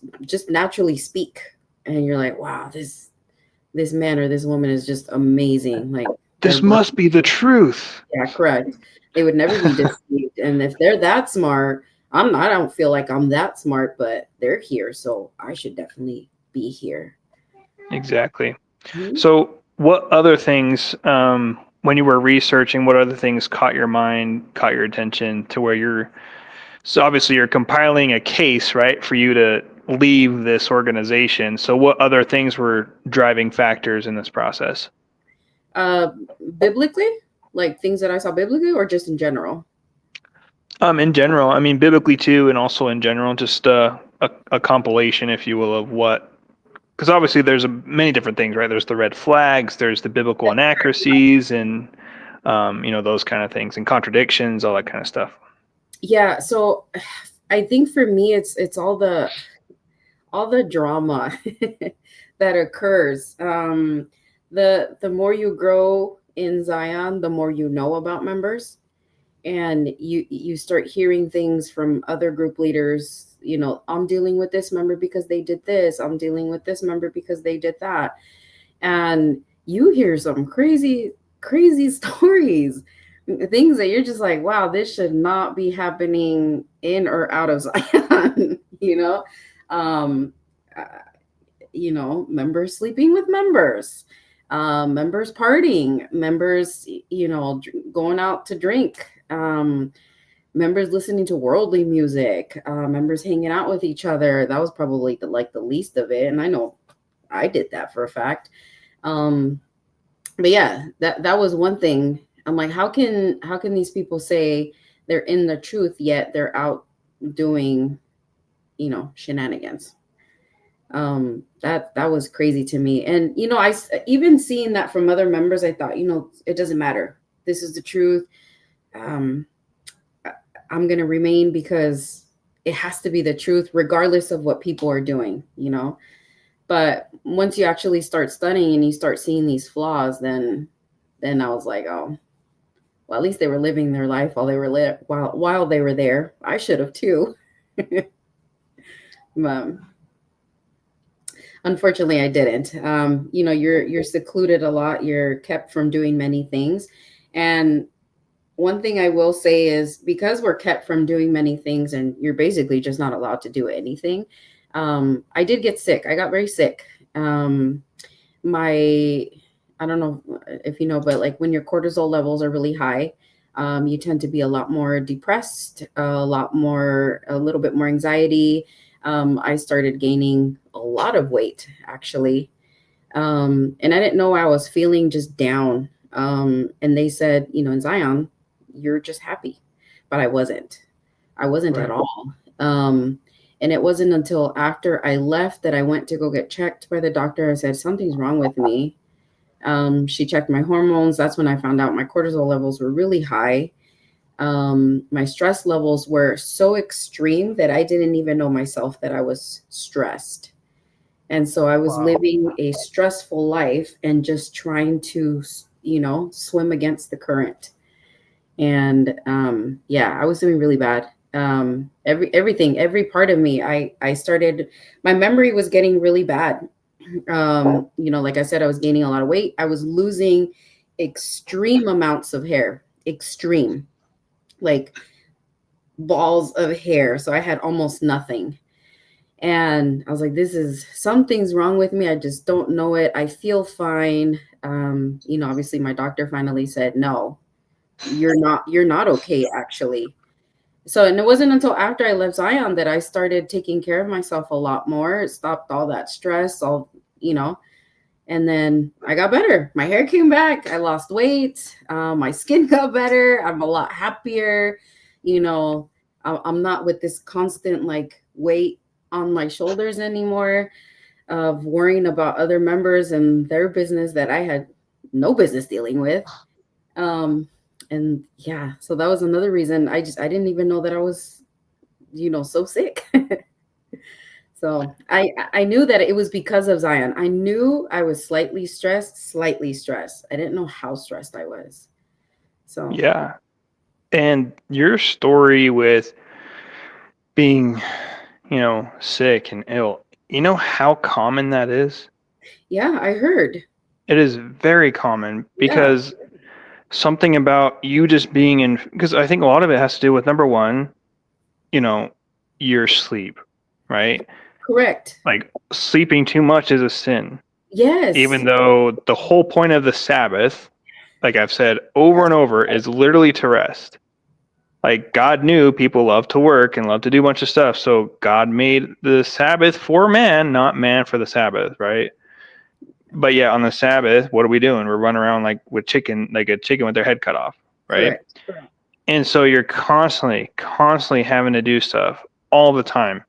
naturally speak. And you're like, wow, this man or this woman is just amazing. Like, this must be the truth. Yeah, correct. They would never be deceived. And if they're that smart, I don't feel like I'm that smart, but they're here, so I should definitely be here. Exactly. Mm-hmm. So what other things, when you were researching, what other things caught your mind, caught your attention to where so obviously you're compiling a case, right, for you to leave this organization. So what other things were driving factors in this process? Biblically, like things that I saw biblically, or just in general? In general, I mean, biblically too, and also in general, just a compilation, if you will, of what, because obviously there's many different things, right? There's the red flags, there's the biblical inaccuracies, and those kind of things, and contradictions, all that kind of stuff. Yeah, so I think for me, it's all the drama that occurs. The more you grow in Zion, the more you know about members, and you start hearing things from other group leaders. I'm dealing with this member because they did this. I'm dealing with this member because they did that. And you hear some crazy stories, things that you're just like, wow, this should not be happening in or out of Zion. um, uh, members sleeping with members, members partying, members, going out to drink, members listening to worldly music, members hanging out with each other. That was probably the least of it. And I know I did that for a fact. Um, but yeah, that was one thing. I'm like, how can these people say they're in the truth yet they're out doing, shenanigans? That was crazy to me. And even seeing that from other members, I thought, it doesn't matter. This is the truth. Um, I'm gonna remain because it has to be the truth, regardless of what people are doing. But once you actually start studying and you start seeing these flaws, then I was like, oh, well, at least they were living their life while they were while they were there. I should have too. But unfortunately, I didn't. You're secluded a lot. You're kept from doing many things. And one thing I will say is, because we're kept from doing many things and you're basically just not allowed to do anything. I did get sick. I got very sick. My I don't know if you know, but like when your cortisol levels are really high, you tend to be a lot more depressed, a little bit more anxiety. I started gaining a lot of weight, actually. And I didn't know I was feeling just down. And they said, in Zion, you're just happy. But I wasn't. I wasn't at Right. all. And it wasn't until after I left that I went to go get checked by the doctor. I said, something's wrong with me. She checked my hormones. That's when I found out my cortisol levels were really high. My stress levels were so extreme that I didn't even know myself that I was stressed. And so I was Wow. living a stressful life and just trying to, swim against the current. And yeah, I was doing really bad. Every part of me, I started, my memory was getting really bad. Like I said, I was gaining a lot of weight. I was losing extreme amounts of hair, extreme, like balls of hair. So I had almost nothing. And I was like, this is, something's wrong with me. I just don't know it. I feel fine. Obviously my doctor finally said, no, you're not okay, actually. So, and it wasn't until after I left Zion that I started taking care of myself a lot more. It stopped all that stress, you know, and then I got better. My hair came back. I lost weight. My skin got better. I'm a lot happier. You know, I'm not with this constant like weight on my shoulders anymore of worrying about other members and their business that I had no business dealing with. Um, and yeah, so that was another reason I didn't even know that I was, so sick. So I knew that it was because of Zion. I knew I was slightly stressed, slightly stressed. I didn't know how stressed I was. So Yeah. And your story with being, sick and ill, you know how common that is? yeah, I heard. It is very common Yeah, because something about you just being in, because I think a lot of it has to do with number one, you know, your sleep, right? correct. Like sleeping too much is a sin, Yes, even though the whole point of the Sabbath, like I've said over and over, is literally to rest. Like God knew people love to work and love to do a bunch of stuff. So God made the Sabbath for man, not man for the Sabbath, right? But yeah, on the Sabbath, what are we doing? We're running around like a chicken with their head cut off, right? correct. And so you're constantly having to do stuff all the time.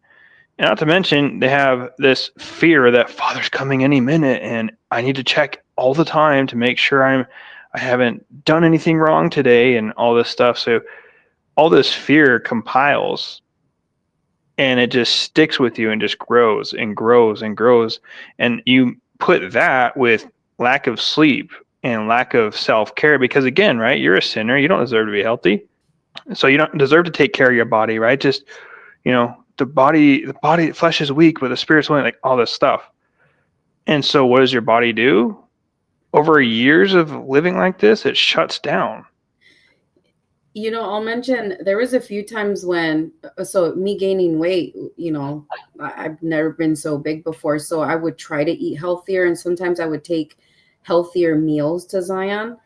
And not to mention, they have this fear that Father's coming any minute, and I need to check all the time to make sure I haven't done anything wrong today, and all this stuff. So all this fear compiles, and it just sticks with you and just grows and grows and grows. And you put that with lack of sleep and lack of self care, because again, right, you're a sinner. You don't deserve to be healthy. So you don't deserve to take care of your body, right? Just, the flesh is weak, but the spirit's willing, like all this stuff. And so what does your body do? Over years of living like this, it shuts down. I'll mention there was a few times when, so me gaining weight, I've never been so big before. So I would try to eat healthier, and sometimes I would take healthier meals to Zion.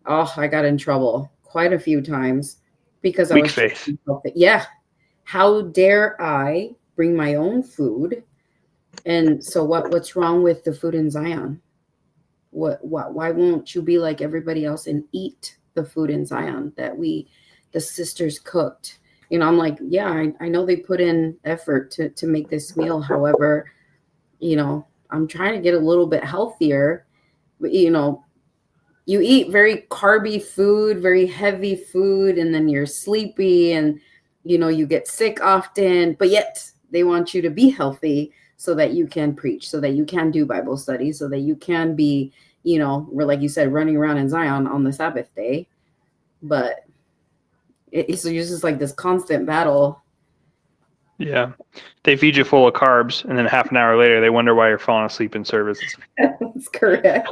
Oh, I got in trouble quite a few times because I Weak was trying faith. to be healthy. Yeah. How dare I bring my own food? And so what's wrong with the food in Zion? Why won't you be like everybody else and eat the food in Zion that the sisters cooked? I'm like, yeah, I know they put in effort to make this meal. However, I'm trying to get a little bit healthier. But, you eat very carby food, very heavy food, and then you're sleepy, and you get sick often, but yet they want you to be healthy so that you can preach, so that you can do Bible study, so that you can be, like you said, running around in Zion on the Sabbath day. But so you're just like this constant battle. Yeah. They feed you full of carbs, and then half an hour later, they wonder why you're falling asleep in services. That's correct.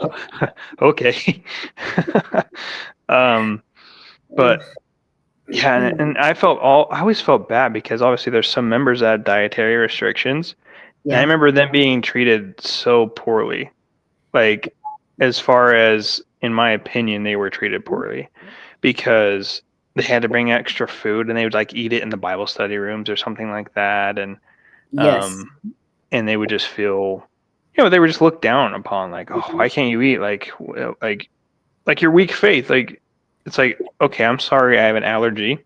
Okay. um, Ugh. but yeah, and I always felt bad because obviously there's some members that have dietary restrictions, and I Yeah. remember them being treated so poorly. Like, as far as, in my opinion, they were treated poorly because they had to bring extra food and they would like eat it in the Bible study rooms or something like that, Yes. um, and they would just feel, they were just looked down upon. Like, oh, Mhm. why can't you eat? Like your weak faith. Like, it's like, okay, I'm sorry, I have an allergy.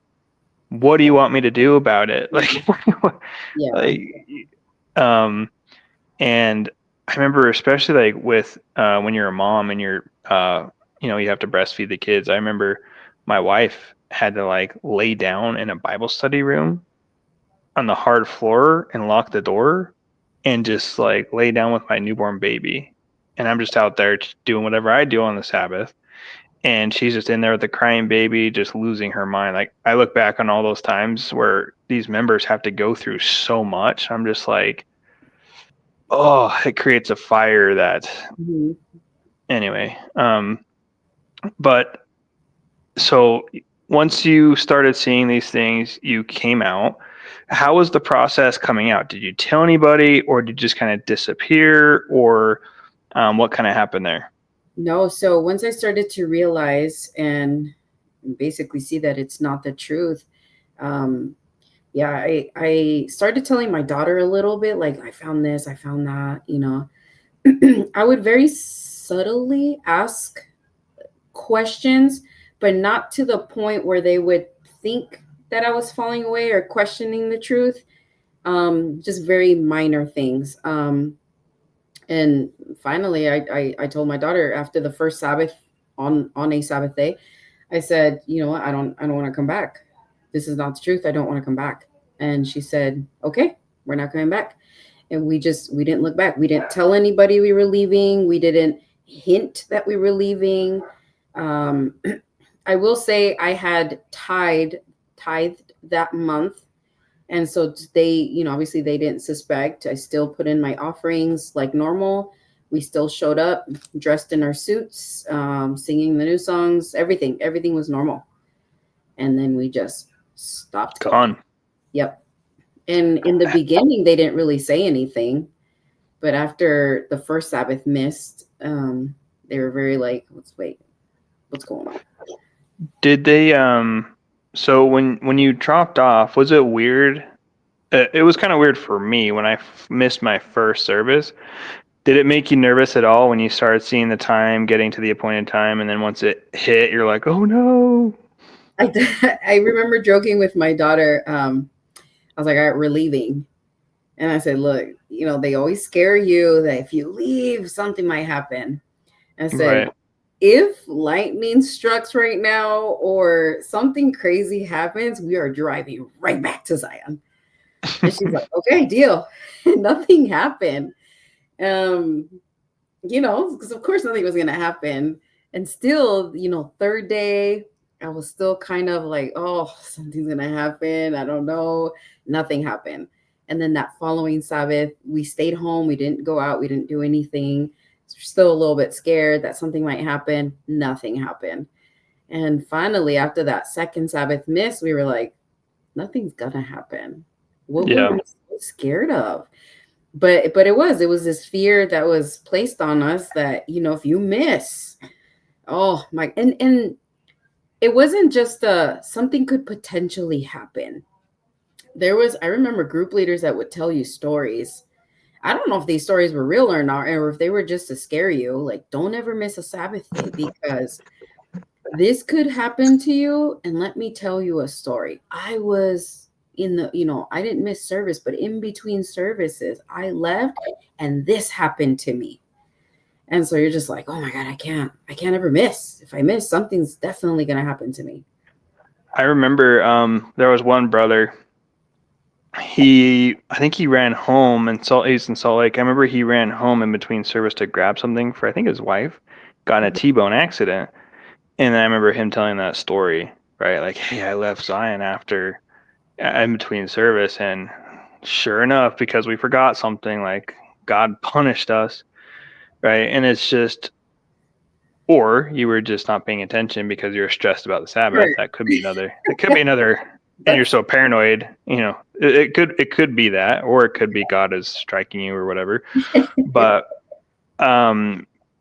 What do you want me to do about it? Like, Yeah. like, um, and I remember especially like with when you're a mom and you have to breastfeed the kids. I remember my wife had to like lay down in a Bible study room on the hard floor and lock the door and just like lay down with my newborn baby. And I'm just out there doing whatever I do on the Sabbath. And she's just in there with the crying baby, just losing her mind. Like, I look back on all those times where these members have to go through so much. I'm just like, oh, it creates a fire that, Mhm. anyway. But so once you started seeing these things, you came out. How was the process coming out? Did you tell anybody, or did you just kind of disappear, or what kind of happened there? No, so once I started to realize and basically see that it's not the truth, um, yeah, I started telling my daughter a little bit, like, I found this, I found that. I would very subtly ask questions, but not to the point where they would think that I was falling away or questioning the truth. Just very minor things. And finally, I told my daughter after the first Sabbath, on a Sabbath day, I said, you know what, I don't want to come back. This is not the truth. I don't want to come back. And she said, okay, we're not coming back. And we didn't look back. We didn't tell anybody we were leaving. We didn't hint that we were leaving. Um, I will say I had tithed that month, and so they, obviously they didn't suspect. I still put in my offerings like normal. We still showed up dressed in our suits, singing the new songs. Everything was normal. And then we just stopped going. Gone. Yep. And in the beginning, they didn't really say anything, but after the first Sabbath missed, they were very like, let's wait, what's going on? Did they so when you dropped off, was it weird? It was kind of weird for me when I missed my first service. Did it make you nervous at all when you started seeing the time, getting to the appointed time, and then once it hit, you're like, "Oh no." I remember joking with my daughter. I was like, all right, we're leaving. And I said, look, they always scare you that if you leave, something might happen. I said, Right. if lightning strikes right now or something crazy happens, we are driving right back to Zion. And she's like, okay, deal. Nothing happened. Um, because of course nothing was going to happen. And still, third day, I was still kind of like, oh, something's going to happen. I don't know. Nothing happened. And then that following Sabbath, we stayed home. We didn't go out. We didn't do anything. Still a little bit scared that something might happen. Nothing happened. And finally, after that second Sabbath miss, we were like, nothing's gonna happen. What were we so scared of? But it was this fear that was placed on us that, you know, if you miss, oh my, and it wasn't just something could potentially happen. I remember group leaders that would tell you stories. I don't know if these stories were real or not, or if they were just to scare you. Like, don't ever miss a Sabbath day because this could happen to you. And let me tell you a story. I was in the, you know, I didn't miss service, but in between services, I left and this happened to me. And so you're just like, oh my God, I can't ever miss. If I miss, something's definitely going to happen to me. I remember there was one brother. I think he ran home he's in Salt Lake. I remember he ran home in between service to grab something for, I think, his wife. Got in a T-bone accident. And I remember him telling that story, right? Like, hey, I left Zion after in between service, and sure enough, because we forgot something, like God punished us, right? And it's just, or you were just not paying attention because you're stressed about the Sabbath. Right. That could be another. It could be another. And you're so paranoid, you know. It could be that, or it could be God is striking you or whatever. But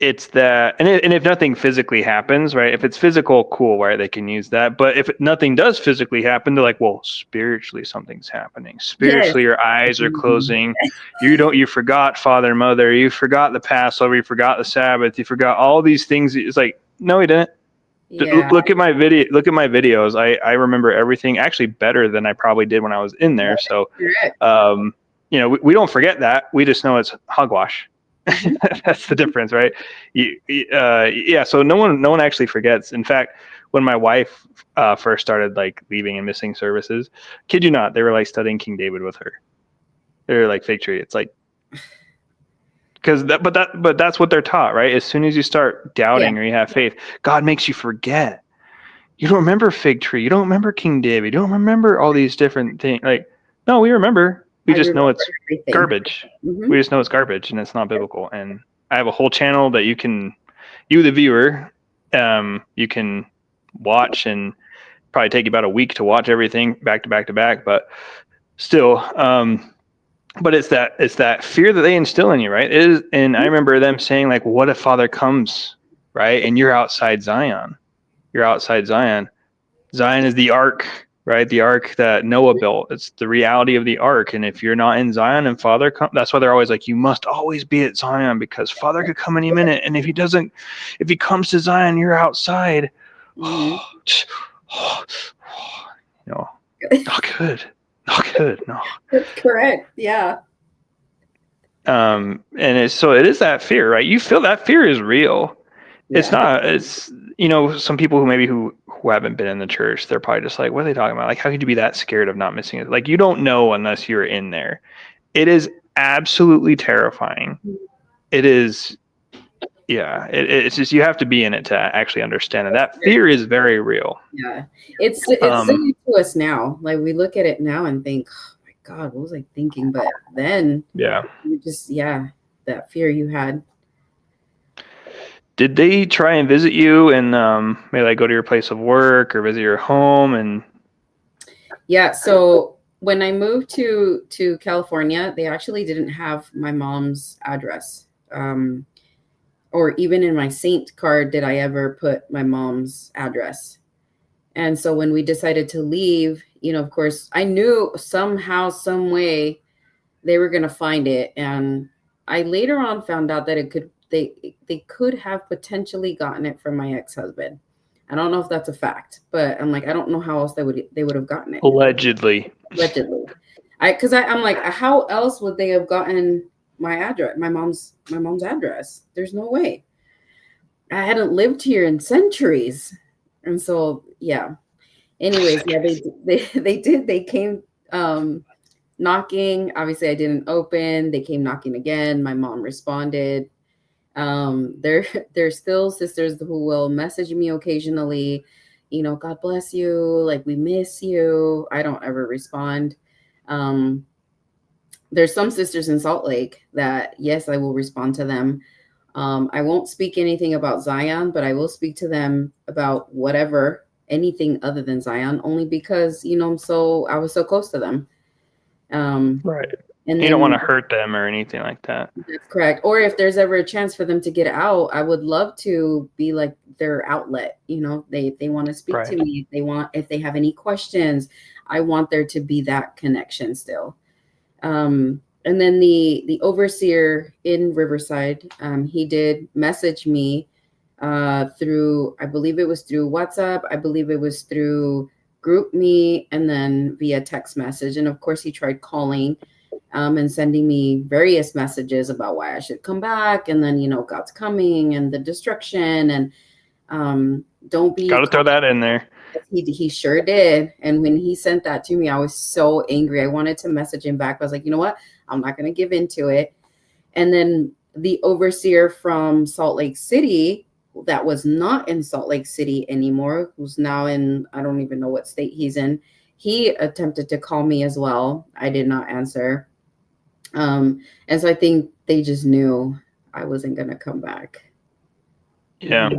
it's that, and if nothing physically happens, right? If it's physical, cool, right? They can use that. But if nothing does physically happen, they're like, well, spiritually something's happening. Yes. Spiritually, your eyes are closing. You forgot Father, Mother. You forgot the Passover. You forgot the Sabbath. You forgot all these things. It's like, no, he didn't. Yeah. Look at my video. Look at my videos. I remember everything actually better than I probably did when I was in there. So, you know, we don't forget that. We just know it's hogwash. That's the difference, right? Yeah. So no one actually forgets. In fact, when my wife first started like leaving and missing services, kid you not, they were like studying King David with her. They were like fig tree. It's like, but that's what they're taught, right? As soon as you start doubting or you have faith, God makes you forget. You don't remember fig tree. You don't remember King David. You don't remember all these different things. Like, no, we remember. We just know it's garbage. We just know it's garbage and it's not biblical. And I have a whole channel that you, the viewer, you can watch, and probably take you about a week to watch everything back to back to back. But still, but it's that fear that they instill in you, right? It is, and I remember them saying, like, what if Father comes, right? And you're outside Zion. You're outside Zion. Zion is the ark, right? The ark that Noah built. It's the reality of the ark. And if you're not in Zion and Father comes, that's why they're always like, you must always be at Zion because Father could come any minute. And if he comes to Zion, you're outside. You know, not good. Not good. No. That's correct. Yeah. And it is that fear, right? You feel that fear is real. Yeah. It's you know, some people who haven't been in the church, they're probably just like, what are they talking about? Like, how could you be that scared of not missing it? Like, you don't know unless you're in there. It is absolutely terrifying. It is, yeah. It's just, you have to be in it to actually understand it. That fear is very real. Yeah. It's silly to us now. Like, we look at it now and think, oh my God, what was I thinking? But then, you just, that fear you had. Did they try and visit you and maybe like go to your place of work or visit your home? And yeah, so when I moved to California, they actually didn't have my mom's address. Or even in my Saint card did I ever put my mom's address. And so when we decided to leave, you know, of course, I knew somehow, some way they were going to find it. And I later on found out that they could have potentially gotten it from my ex-husband. I don't know if that's a fact, but I'm like, I don't know how else they would have gotten it. Allegedly. I'm like, how else would they have gotten my address, my mom's address? There's no way. I hadn't lived here in centuries. And so, yeah. Anyways, yeah, they did. They came knocking. Obviously, I didn't open. They came knocking again. My mom responded. There's still sisters who will message me occasionally, you know, God bless you, like, we miss you. I don't ever respond. There's some sisters in Salt Lake that, yes, I will respond to them. I won't speak anything about Zion, but I will speak to them about whatever, anything other than Zion, only because, you know, I was so close to them. Right. And You don't want to then hurt them or anything like that. that's correct. Or if there's ever a chance for them to get out, I would love to be like their outlet. You know, they want to speak to Right. me. If they have any questions, I want there to be that connection still. And then the overseer in Riverside, he did message me through, I believe it was through WhatsApp, I believe it was through GroupMe, and then via text message. And of course, he tried calling and sending me various messages about why I should come back, and then, you know, God's coming and the destruction, and don't Got be. to throw that in there. He sure did. And when he sent that to me, I was so angry. I wanted to message him back. I was like, you know what? I'm not going to give into it. And then the overseer from Salt Lake City, that was not in Salt Lake City anymore, who's now in, I don't even know what state he's in, he attempted to call me as well. I did not answer. And so I think they just knew I wasn't going to come back. Yeah.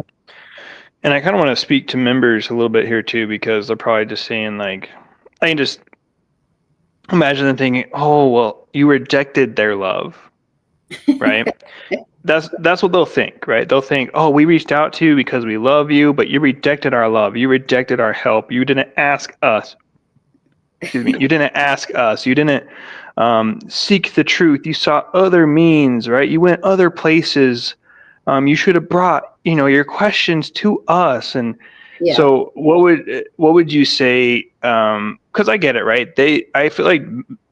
And I kind of want to speak to members a little bit here too, because they're probably just saying like, I can just imagine them thinking, oh, well, you rejected their love, right? That's what they'll think, right? They'll think, oh, we reached out to you because we love you, but you rejected our love. You rejected our help. You didn't ask us. Excuse me. You didn't ask us. You didn't seek the truth. You sought other means, right? You went other places. You should have brought, you know, your questions to us. And Yeah. so, what would you say? Because I get it, right? I feel like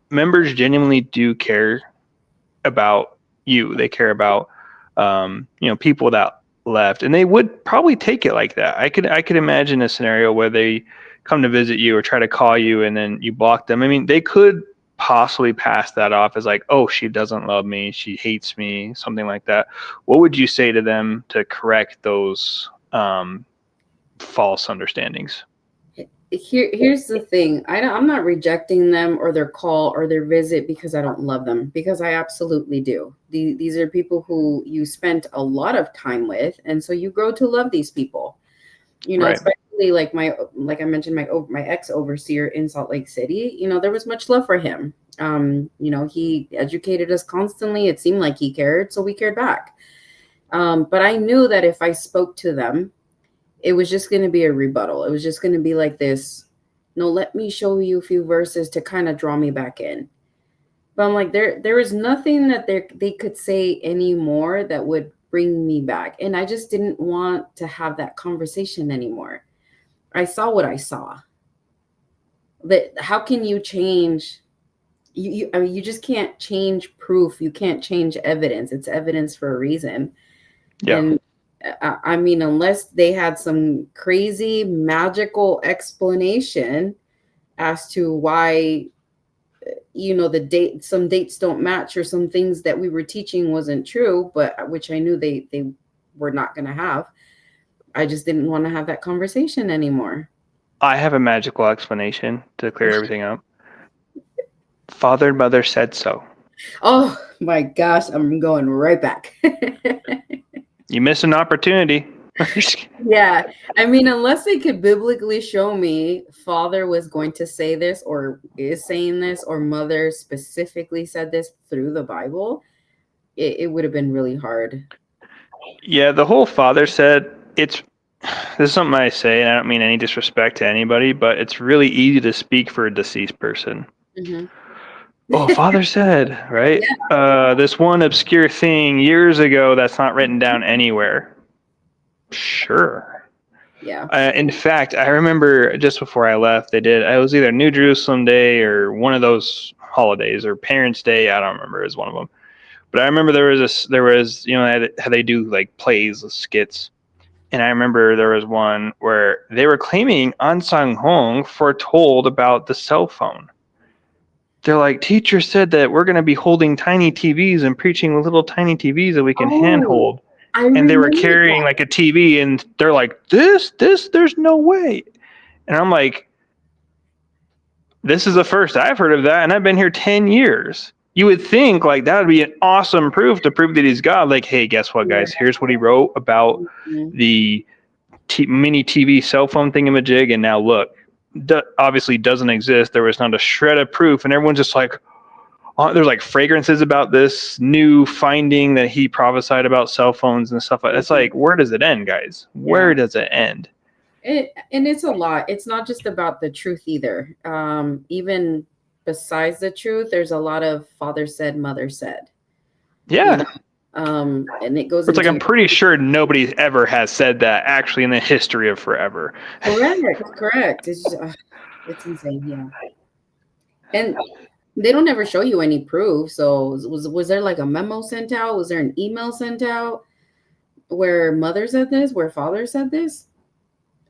members genuinely do care about you. They care about, you know, people that left, and they would probably take it like that. I could imagine a scenario where they come to visit you or try to call you, and then you block them. I mean, they could possibly pass that off as like, oh, she doesn't love me, she hates me, something like that. What would you say to them to correct those false understandings? Here's the thing. I'm not rejecting them or their call or their visit because I don't love them, because I absolutely do. These are people who you spent a lot of time with, and so you grow to love these people. You know, Right. especially like I mentioned, my ex overseer in Salt Lake City. You know, there was much love for him. You know, he educated us constantly. It seemed like he cared, so we cared back. But I knew that if I spoke to them, it was just going to be a rebuttal. It was just going to be like this, no, let me show you a few verses to kind of draw me back in. But I'm like, there is nothing that they could say anymore that would bring me back. And I just didn't want to have that conversation anymore. I saw what I saw. That how can you change? I mean, you just can't change proof. You can't change evidence. It's evidence for a reason. Yeah. And I mean, unless they had some crazy magical explanation as to why, you know, some dates don't match, or some things that we were teaching wasn't true, but which I knew they were not going to have. I just didn't want to have that conversation anymore. I have a magical explanation to clear everything up. Father and mother said so. Oh my gosh, I'm going right back. You missed an opportunity. Yeah. I mean, unless they could biblically show me father was going to say this or is saying this, or mother specifically said this through the Bible, it would have been really hard. Yeah, the whole father said, this is something I say, and I don't mean any disrespect to anybody, but it's really easy to speak for a deceased person. Mm-hmm. Oh, father said, right? Yeah. This one obscure thing years ago that's not written down anywhere. Sure. Yeah. In fact, I remember just before I left, it was either New Jerusalem Day or one of those holidays, or Parents' Day. I don't remember. It was one of them. But I remember there was, you know, how they do like plays, skits. And I remember there was one where they were claiming An Sang Hong foretold about the cell phone. They're like, teacher said that we're going to be holding tiny TVs and preaching with little tiny TVs that we can Oh, handhold. I And they were remember carrying that. like a TV, and they're like, there's no way. And I'm like, this is the first I've heard of that, and I've been here 10 years. you would think like that would be an awesome proof to prove that he's God. Like, hey, guess what, Yeah. guys? Here's what he wrote about Mhm. the mini TV cell phone thingamajig, and now look, obviously doesn't exist. There was not a shred of proof, and everyone's just like, there's like fragrances about this new finding that he prophesied about cell phones and stuff like that. It's like, where does it end, guys? Where does it end? And it's a lot. It's not just about the truth either. Even besides the truth, there's a lot of father said, mother said. Yeah. You know? And it goes It's like, into I'm pretty sure nobody ever has said that actually in the history of forever. correct. It's just, it's insane. Yeah. And they don't ever show you any proof. So was there like a memo sent out? Was there an email sent out where mother said this, where father said this?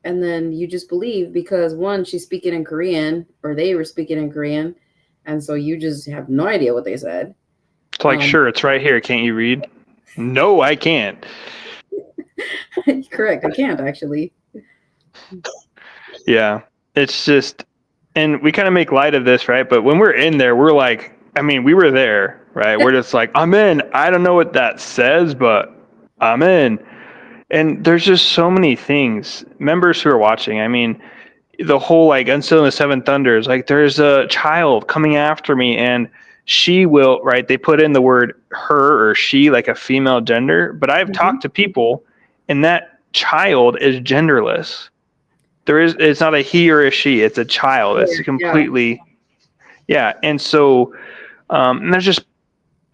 And then you just believe because one, she's speaking in Korean, or they were speaking in Korean, and so you just have no idea what they said. It's like, sure, it's right here. Can't you read? No, I can't. Correct. I can't actually. Yeah. It's just, and we kind of make light of this, right? But when we're in there, we're like, I mean, we were there, right? We're just like, I'm in. I don't know what that says, but I'm in. And there's just so many things. Members who are watching, I mean, the whole like until the seventh thunders, like there's a child coming after me and she will, right? They put in the word her or she, like a female gender, but I've talked to people and that child is genderless. It's not a he or a she, it's a child. It's completely, yeah. And so, and there's just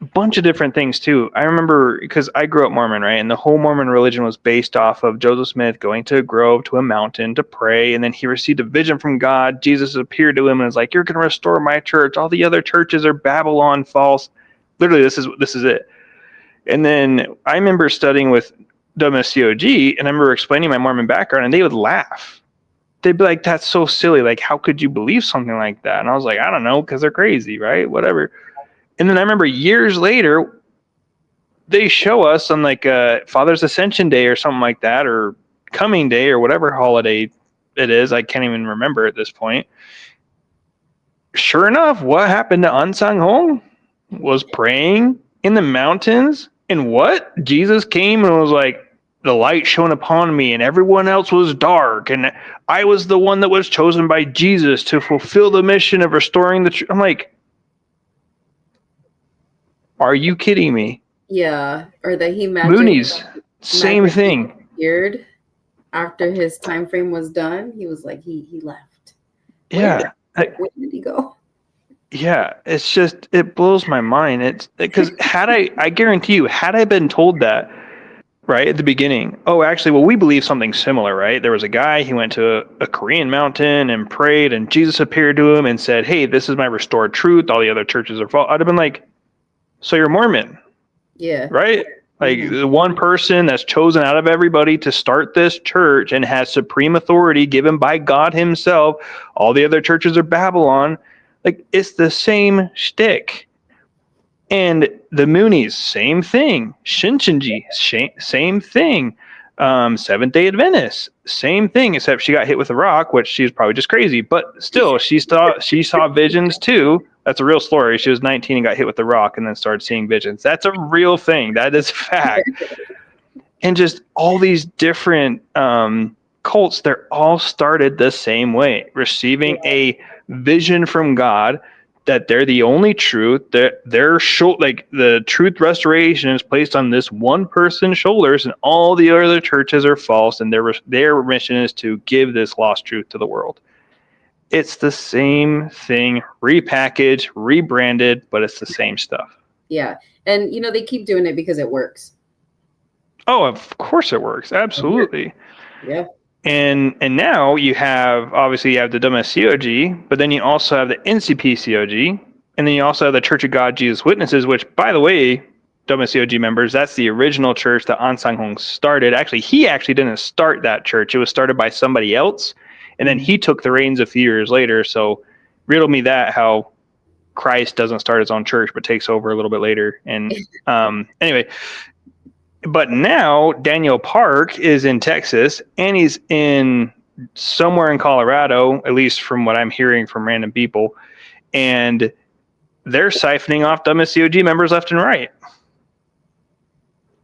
a bunch of different things too. I remember because I grew up Mormon, right? And the whole Mormon religion was based off of Joseph Smith going to a grove, to a mountain to pray. And then he received a vision from God. Jesus appeared to him and was like, you're going to restore my church. All the other churches are Babylon false. Literally, this is it. And then I remember studying with WMSCOG and I remember explaining my Mormon background and they would laugh. They'd be like, that's so silly. Like, how could you believe something like that? And I was like, I don't know, because they're crazy, right? Whatever. And then I remember years later, they show us on like Father's Ascension Day or something like that, or Coming Day or whatever holiday it is. I can't even remember at this point. Sure enough, what happened to Unsung Hong was praying in the mountains. And what? Jesus came and was like, the light shone upon me and everyone else was dark. And I was the one that was chosen by Jesus to fulfill the mission of restoring the I'm like, are you kidding me? Yeah, or that he Moonies, same thing. Appeared after his time frame was done. He was like he left. Yeah. Where did he go? Yeah, it's just, it blows my mind. It's because I guarantee you, had I been told that right at the beginning, oh, actually, well, we believe something similar, right? There was a guy, he went to a Korean mountain and prayed, and Jesus appeared to him and said, hey, this is my restored truth. All the other churches are false. I'd have been like, so you're Mormon, Yeah. right? Like the one person that's chosen out of everybody to start this church and has supreme authority given by God himself. All the other churches are Babylon. Like, it's the same shtick. And the Moonies, same thing. Shinchinji, same thing. Seventh-day Adventist, same thing, except she got hit with a rock, which she's probably just crazy. But still, she saw visions too. That's a real story. She was 19 and got hit with a rock and then started seeing visions. That's a real thing. That is fact. And just all these different cults, they're all started the same way, receiving a vision from God that they're the only truth, that like the truth restoration is placed on this one person's shoulders, and all the other churches are false, and their mission is to give this lost truth to the world. It's the same thing, repackaged, rebranded, but it's the same stuff. Yeah, and they keep doing it because it works. Oh, of course it works. Absolutely. Yeah. And now you have, obviously, you have the WMSCOG, but then you also have the NCPCOG, and then you also have the Church of God Jesus Witnesses, which, by the way, WMSCOG members, that's the original church that An Sang Hong started. Actually, he didn't start that church. It was started by somebody else, and then he took the reins a few years later. So riddle me that, how Christ doesn't start his own church, but takes over a little bit later. And anyway, but now Daniel Park is in Texas and he's in somewhere in Colorado, at least from what I'm hearing from random people. And they're siphoning off WMSCOG members left and right.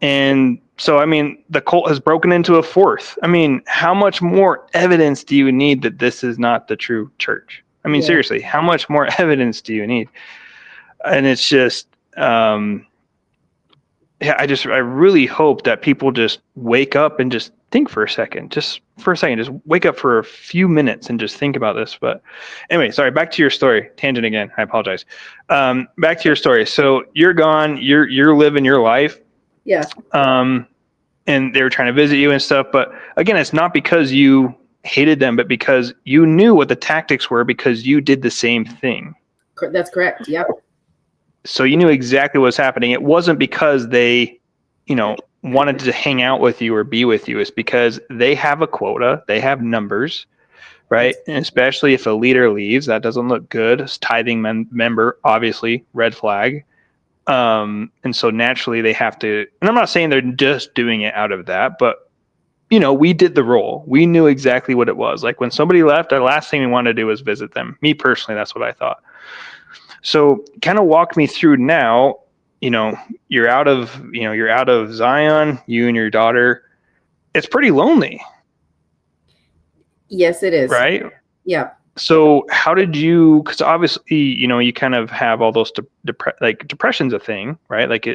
And so, I mean, the cult has broken into a fourth. I mean, how much more evidence do you need that this is not the true church? I mean, seriously, how much more evidence do you need? And it's just, yeah, I really hope that people just wake up and just think for a second, just wake up for a few minutes and just think about this. But anyway, sorry, back to your story. Tangent again. I apologize. Back to your story. So you're gone. You're living your life. Yeah. And they were trying to visit you and stuff. But again, it's not because you hated them, but because you knew what the tactics were because you did the same thing. That's correct. Yep. So you knew exactly what was happening. It wasn't because they, wanted to hang out with you or be with you. It's because they have a quota. They have numbers, right? And especially if a leader leaves, that doesn't look good. As tithing member, obviously, red flag. And so naturally they have to, and I'm not saying they're just doing it out of that, but we did the role. We knew exactly what it was. Like when somebody left, the last thing we wanted to do was visit them. Me personally, that's what I thought. So kind of walk me through now, you're out of Zion, you and your daughter. It's pretty lonely. Yes, it is. Right? Yeah. So how did you, because obviously, you kind of have all those depression's a thing, right? Like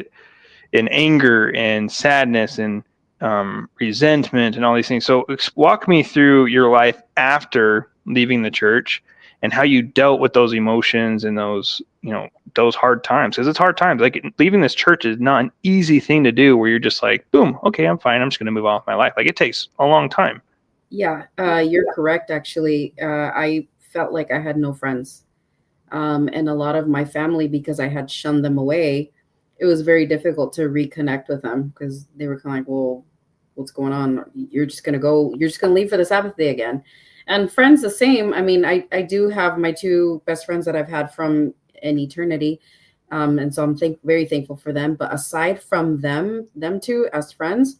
in anger and sadness and resentment and all these things. So walk me through your life after leaving the church and how you dealt with those emotions and those hard times, because it's hard times. Like leaving this church is not an easy thing to do where you're just like, boom, okay, I'm fine, I'm just going to move on with my life. Like it takes a long time. Yeah, you're correct. Actually, I felt like I had no friends, and a lot of my family, because I had shunned them away, it was very difficult to reconnect with them because they were kind of like, well, what's going on? You're just going to go, you're just going to leave for the Sabbath day again. And friends, the same. I mean, I do have my two best friends that I've had from an eternity. And so I'm very thankful for them. But aside from them two as friends,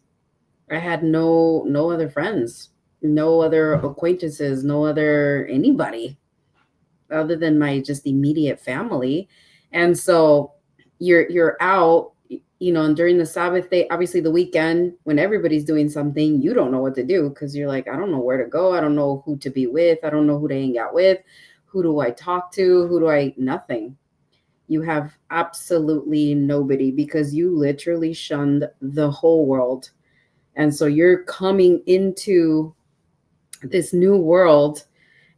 I had no other friends, no other acquaintances, no other anybody other than my just immediate family. And so you're out, and during the Sabbath day, obviously the weekend when everybody's doing something, you don't know what to do because you're like, I don't know where to go. I don't know who to be with. I don't know who to hang out with. Who do I talk to? Nothing. You have absolutely nobody because you literally shunned the whole world. And so you're coming into this new world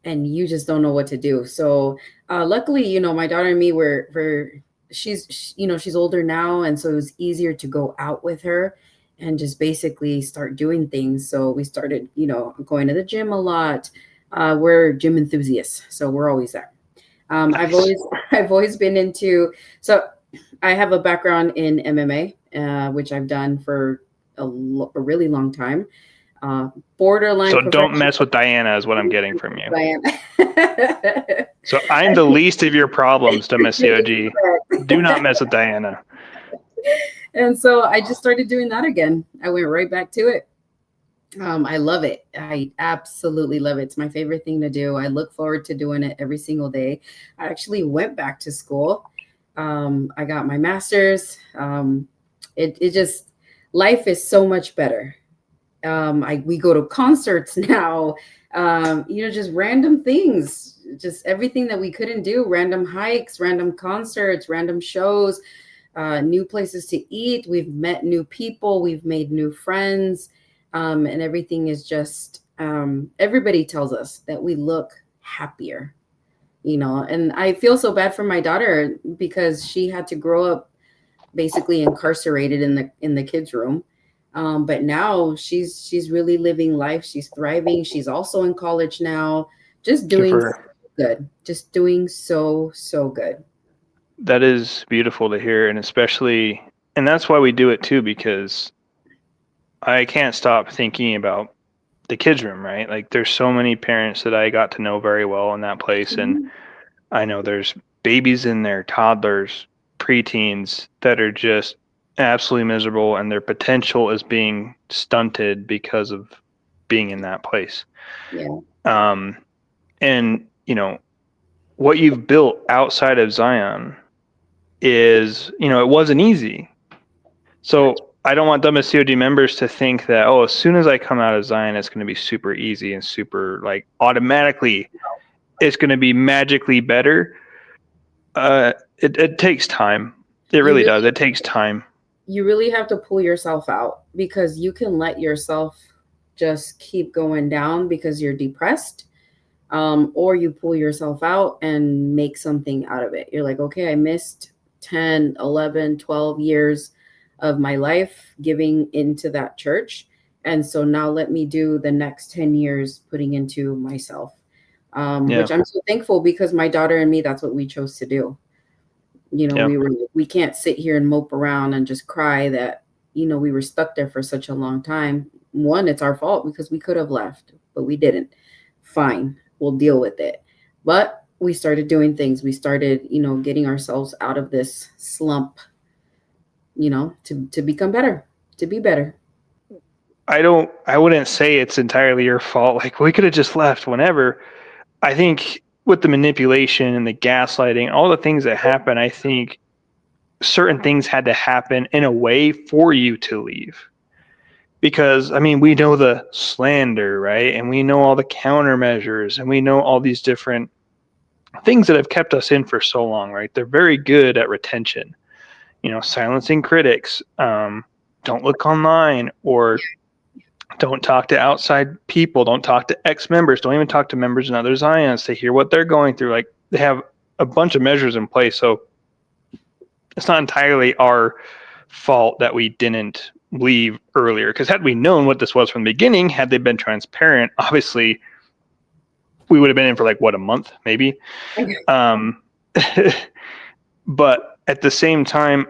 and you just don't know what to do. So luckily, my daughter and me she's older now. And so it was easier to go out with her and just basically start doing things. So we started, going to the gym a lot. We're gym enthusiasts, so we're always there. Nice. I've always been into, so I have a background in MMA, which I've done for a really long time. Borderline. So don't mess with Diana is what I'm getting from you. Diana. So I'm the least of your problems, WMSCOG. Do not mess with Diana. And so I just started doing that again. I went right back to it. I love it. I absolutely love it. It's my favorite thing to do. I look forward to doing it every single day. I actually went back to school. I got my master's. It just, life is so much better. We go to concerts now, just random things, just everything that we couldn't do, random hikes, random concerts, random shows, new places to eat. We've met new people, we've made new friends, and everything is just, everybody tells us that we look happier, and I feel so bad for my daughter because she had to grow up basically incarcerated in the kids' room. But now she's really living life. She's thriving. She's also in college now, just doing so good, just doing so good. That is beautiful to hear, and that's why we do it too, because I can't stop thinking about the kids' room, right? Like there's so many parents that I got to know very well in that place, and I know there's babies in there, toddlers, preteens that are just absolutely miserable, and their potential is being stunted because of being in that place. Yeah. And what you've built outside of Zion is, it wasn't easy. So I don't want WMSCOG members to think that, as soon as I come out of Zion, it's going to be super easy and super like automatically it's going to be magically better. It takes time. It You really really, does. It takes time. you really have to pull yourself out, because you can let yourself just keep going down because you're depressed. Or you pull yourself out and make something out of it. You're like, okay, I missed 10, 11, 12 years of my life giving into that church. And so now let me do the next 10 years putting into myself, Yeah. which I'm so thankful, because my daughter and me, that's what we chose to do. Yeah. We can't sit here and mope around and just cry that, we were stuck there for such a long time. One, it's our fault because we could have left, but we didn't. Fine, we'll deal with it. But we started doing things. We started, getting ourselves out of this slump, to become better, to be better. I wouldn't say it's entirely your fault. Like, we could have just left whenever. I think with the manipulation and the gaslighting, all the things that happen, I think certain things had to happen in a way for you to leave. Because, I mean, we know the slander, right? And we know all the countermeasures, and we know all these different things that have kept us in for so long, right? They're very good at retention, silencing critics, don't look online, or don't talk to outside people, don't talk to ex-members, don't even talk to members and other Zions to hear what they're going through. Like, they have a bunch of measures in place. So it's not entirely our fault that we didn't leave earlier, because had we known what this was from the beginning, had they been transparent, obviously we would have been in for like a month maybe. But at the same time,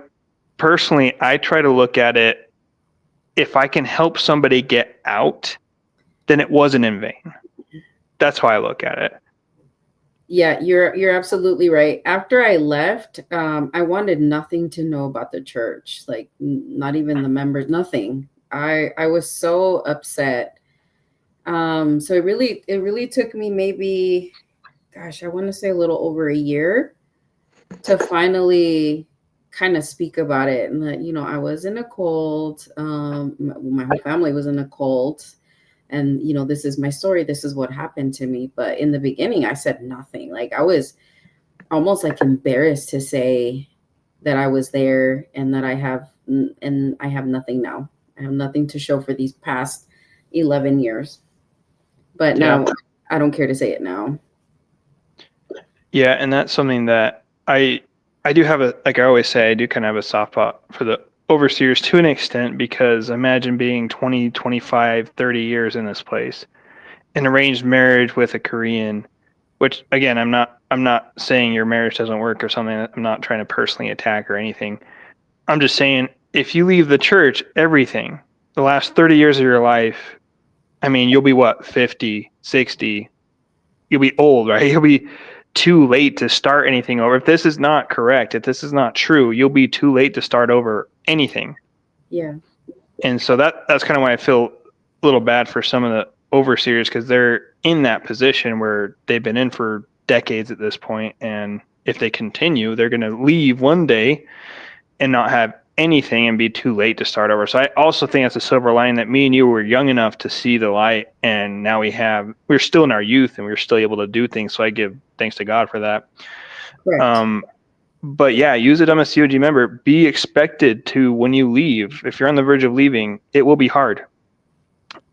personally, I try to look at it, if I can help somebody get out, then it wasn't in vain. That's how I look at it. Yeah, you're absolutely right. After I left, I wanted nothing to know about the church, like not even the members, nothing. I was so upset. So it really took me maybe, gosh, I want to say a little over a year to finally kind of speak about it, and that, I was in a cult. My whole family was in a cult, and this is my story, this is what happened to me. But in the beginning, I said nothing. Like, I was almost like embarrassed to say that I was there, and that I have nothing now. I have nothing to show for these past 11 years. But Yeah. now I don't care to say it now. Yeah, and that's something that I do have like I always say, I do kind of have a soft spot for the overseers to an extent, because imagine being 20, 25, 30 years in this place, an arranged marriage with a Korean, which, again, I'm not saying your marriage doesn't work or something. I'm not trying to personally attack or anything. I'm just saying, if you leave the church, everything, the last 30 years of your life, I mean, you'll be what, 50, 60, you'll be old, right? You'll be too late to start anything over. If this is not correct, if this is not true, you'll be too late to start over anything. Yeah. And so that's kind of why I feel a little bad for some of the overseers, because they're in that position where they've been in for decades at this point, and if they continue, they're going to leave one day and not have anything and be too late to start over. So I also think that's a silver lining, that me and you were young enough to see the light, and now we're still in our youth and we're still able to do things. So I give thanks to God for that. Correct. But yeah, use a WMSCOG member. Be expected to, when you leave, if you're on the verge of leaving, it will be hard.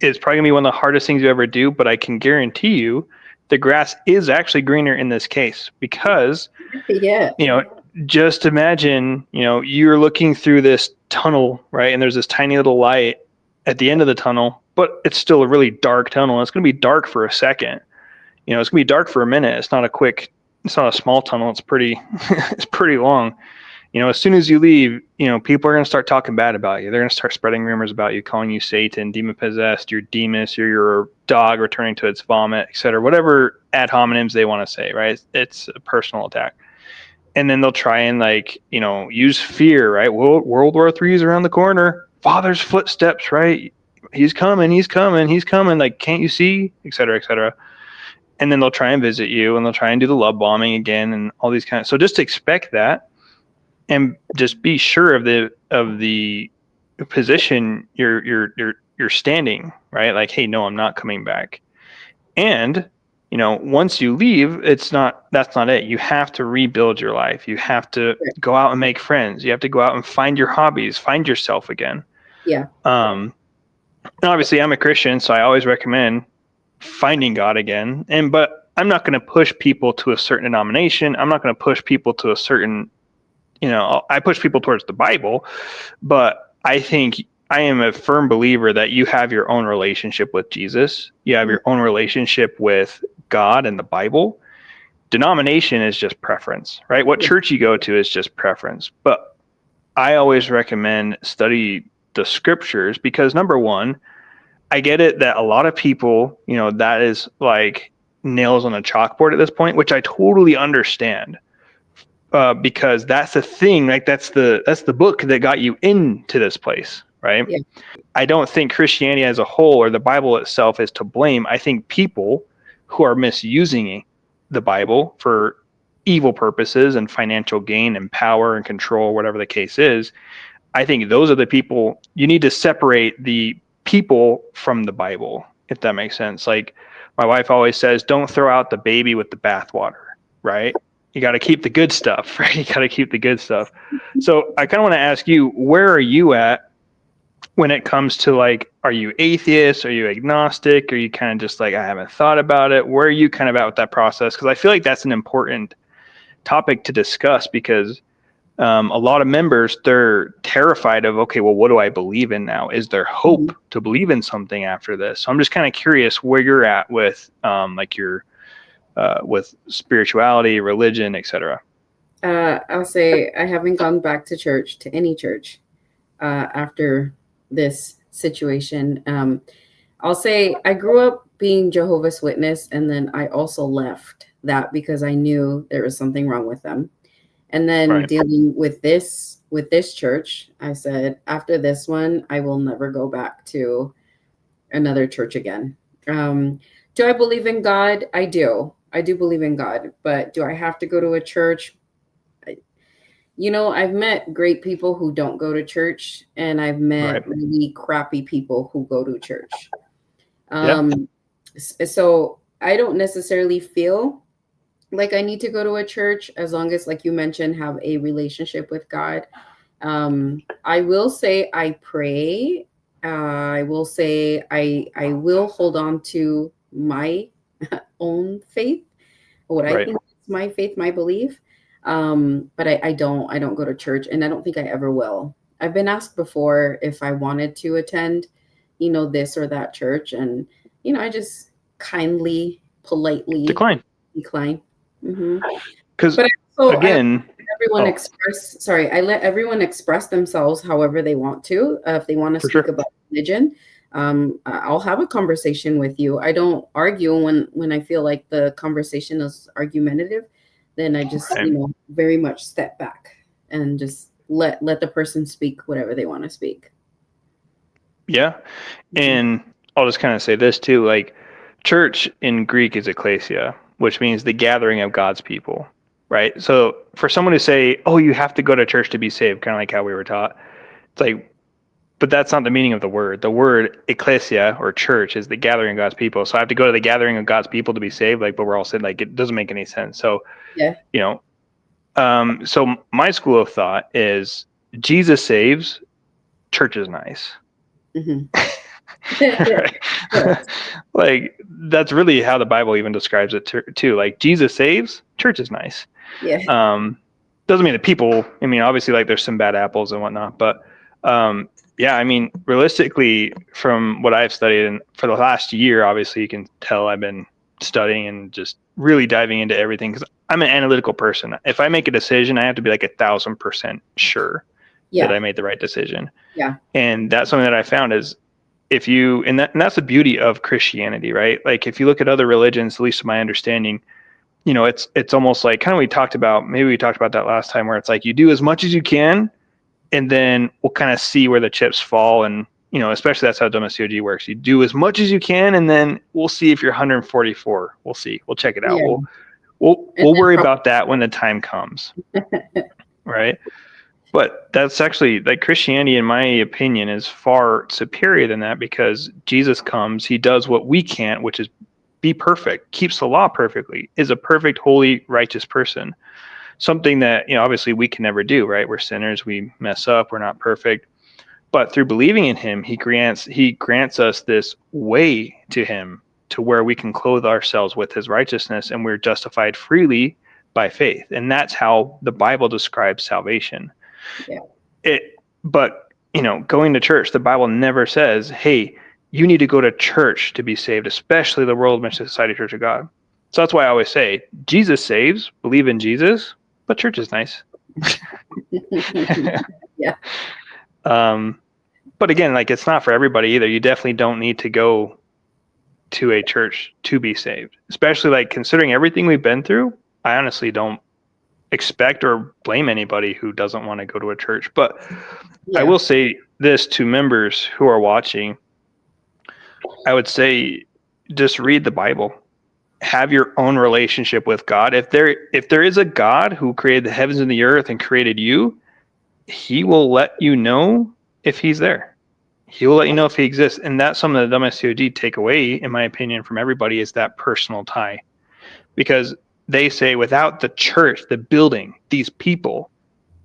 It's probably gonna be one of the hardest things you ever do, but I can guarantee you the grass is actually greener in this case, because, Yeah. just imagine, you're looking through this tunnel, right? And there's this tiny little light at the end of the tunnel, but it's still a really dark tunnel. It's going to be dark for a second. It's going to be dark for a minute. It's not a small tunnel. It's pretty, it's pretty long. As soon as you leave, people are going to start talking bad about you. They're going to start spreading rumors about you, calling you Satan, demon possessed, you're Demas, you're your dog returning to its vomit, etc. Whatever ad hominems they want to say, right? It's a personal attack. And then they'll try and use fear, right? World War III is around the corner. Father's footsteps, right? He's coming, he's coming, he's coming. Like, can't you see, etc., etc. And then they'll try and visit you, and they'll try and do the love bombing again, and all these kinds. So just expect that. and just be sure of the position you're standing, right? Like, hey, no, I'm not coming back. And once you leave, that's not it. You have to rebuild your life. You have to go out and make friends. You have to go out and find your hobbies, find yourself again. Yeah. And obviously I'm a Christian, so I always recommend finding God again. But I'm not going to push people to a certain denomination. I'm not going to push people to a certain, I push people towards the Bible, but I think I am a firm believer that you have your own relationship with Jesus. You have your own relationship with God and the Bible. Denomination is just preference, right? What church you go to is just preference. But I always recommend study the scriptures because, number one, I get it that a lot of people, that is like nails on a chalkboard at this point, which I totally understand. Because that's the thing, like that's the book that got you into this place, right? Yeah. I don't think Christianity as a whole or the Bible itself is to blame. I think people who are misusing the Bible for evil purposes and financial gain and power and control, whatever the case is, I think those are the people. You need to separate the people from the Bible, if that makes sense. Like my wife always says, don't throw out the baby with the bathwater, right? You got to keep the good stuff, right? You got to keep the good stuff. So I kind of want to ask you, where are you at when it comes to like, are you atheist? Are you agnostic? Are you kind of just like, I haven't thought about it? Where are you kind of at with that process? Because I feel like that's an important topic to discuss because a lot of members, they're terrified of, okay, well, what do I believe in now? Is there hope to believe in something after this? So I'm just kind of curious where you're at with like your with spirituality, religion, etc. I'll say I haven't gone back to any church after this situation. I'll say I grew up being Jehovah's Witness, and then I also left that because I knew there was something wrong with them. And then dealing with this church, I said, after this one, I will never go back to another church again. Do I believe in God? I do. I do believe in God, but do I have to go to a church? I've met great people who don't go to church, and I've met really crappy people who go to church. So I don't necessarily feel like I need to go to a church as long as, like you mentioned, have a relationship with God. I will say I pray. I will say I will hold on to my own faith, what I think is my faith, my belief. But I don't go to church, and I don't think I ever will. I've been asked before if I wanted to attend, this or that church, and I just kindly, politely Decline. Because But again, I let everyone express themselves however they want to. If they want to speak about religion, I'll have a conversation with you. I don't argue when I feel like the conversation is argumentative. Then I just, very much step back and just let the person speak whatever they want to speak. Yeah. And I'll just kind of say this too, like church in Greek is ecclesia, which means the gathering of God's people, right? So for someone to say, oh, you have to go to church to be saved, kind of like how we were taught, it's like, but that's not the meaning of the word. The word ecclesia or church is the gathering of God's people. So I have to go to the gathering of God's people to be saved, like, but we're all saying like, it doesn't make any sense. So, so my school of thought is Jesus saves, church is nice. Like that's really how the Bible even describes it too. Like Jesus saves, church is nice. Doesn't mean that people, I mean, obviously like there's some bad apples and whatnot, but yeah, I mean, realistically from what I've studied and for the last year, obviously you can tell I've been studying and just really diving into everything because I'm an analytical person. If I make a decision, I have to be like 1,000% sure that I made the right decision. Yeah. And that's something that I found is if you, and that's the beauty of Christianity, right? Like if you look at other religions, at least to my understanding, it's almost like kind of we talked about that last time where it's like you do as much as you can and then we'll kind of see where the chips fall. And, especially that's how WMSCOG works. You do as much as you can and then we'll see if you're 144. We'll see. We'll check it out. Yeah. We'll worry about that when the time comes. Right. But that's actually, like, Christianity, in my opinion, is far superior than that, because Jesus comes, he does what we can't, which is be perfect, keeps the law perfectly, is a perfect, holy, righteous person. Something that, obviously we can never do, right? We're sinners, we mess up, we're not perfect. But through believing in him, he grants us this way to him, to where we can clothe ourselves with his righteousness, and we're justified freely by faith. And that's how the Bible describes salvation. Yeah. But going to church, the Bible never says, hey, you need to go to church to be saved, especially the World Mission Society Church of God. So that's why I always say, Jesus saves, believe in Jesus, but church is nice. Yeah. But again, like, it's not for everybody either. You definitely don't need to go to a church to be saved, especially, like, considering everything we've been through. I honestly don't expect or blame anybody who doesn't want to go to a church. But I will say this to members who are watching. I would say, just read the Bible. Have your own relationship with God. If there is a God who created the heavens and the earth and created you, he will let you know if he's there. He will let you know if he exists. And that's something that the WMSCOG take away, in my opinion, from everybody, is that personal tie. Because they say, without the church, the building, these people,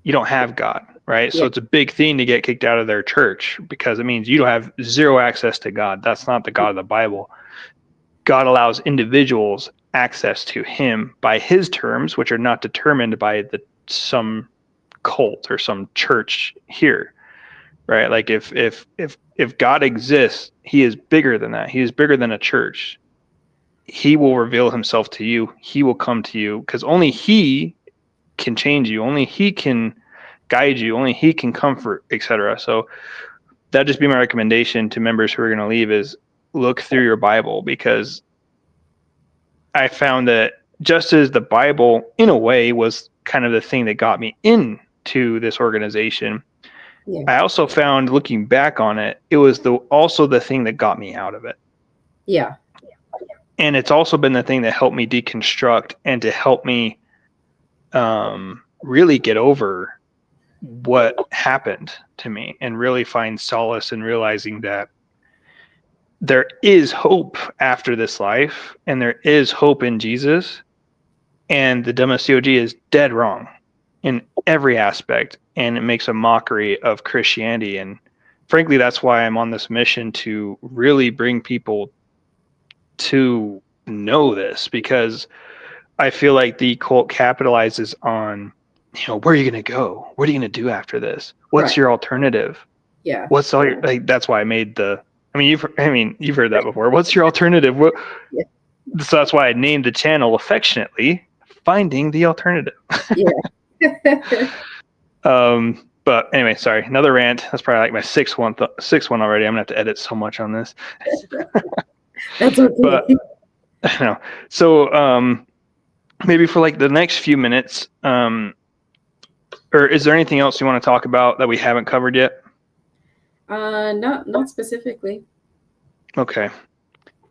you don't have God, right? Yeah. So it's a big thing to get kicked out of their church, because it means you don't have zero access to God. That's not the God of the Bible. God allows individuals access to him by his terms, which are not determined by some cult or some church here, right? Like, if God exists, he is bigger than that. He is bigger than a church. He will reveal himself to you. He will come to you, because only he can change you. Only he can guide you. Only he can comfort, etc. So that'd just be my recommendation to members who are going to leave, is look through your Bible, because I found that just as the Bible, in a way, was kind of the thing that got me into this organization, Yeah. I also found, looking back on it, it was also the thing that got me out of it. Yeah. And it's also been the thing that helped me deconstruct and to help me really get over what happened to me, and really find solace in realizing that there is hope after this life, and there is hope in Jesus. And the WMSCOG is dead wrong in every aspect, and it makes a mockery of Christianity. And frankly, that's why I'm on this mission, to really bring people to know this, because I feel like the cult capitalizes on, where are you going to go? What are you going to do after this? What's Right. your alternative? Yeah. What's all your, like, that's why I made you've heard that before. What's your alternative? Yeah. So that's why I named the channel affectionately Finding the Alternative. Yeah. But anyway, sorry, another rant. That's probably like my sixth one already. I'm gonna have to edit so much on this. That's okay. But I know. So maybe for like the next few minutes, or is there anything else you want to talk about that we haven't covered yet? Not specifically. Okay.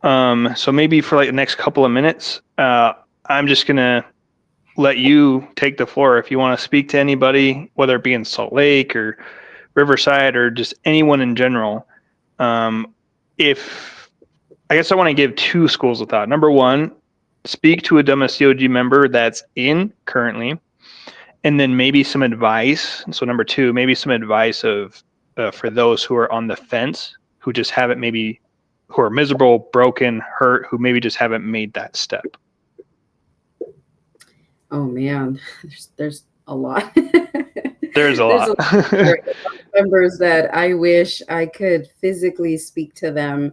So maybe for like the next couple of minutes, I'm just gonna let you take the floor. If you want to speak to anybody, whether it be in Salt Lake or Riverside or just anyone in general. If I guess I want to give two schools of thought. Number one, speak to a WMSCOG member that's in currently, and then maybe some advice. So number two, maybe some advice of for those who are on the fence, who just haven't who are miserable, broken, hurt, who maybe just haven't made that step. Oh man, there's a lot. There's a lot. Members that I wish I could physically speak to them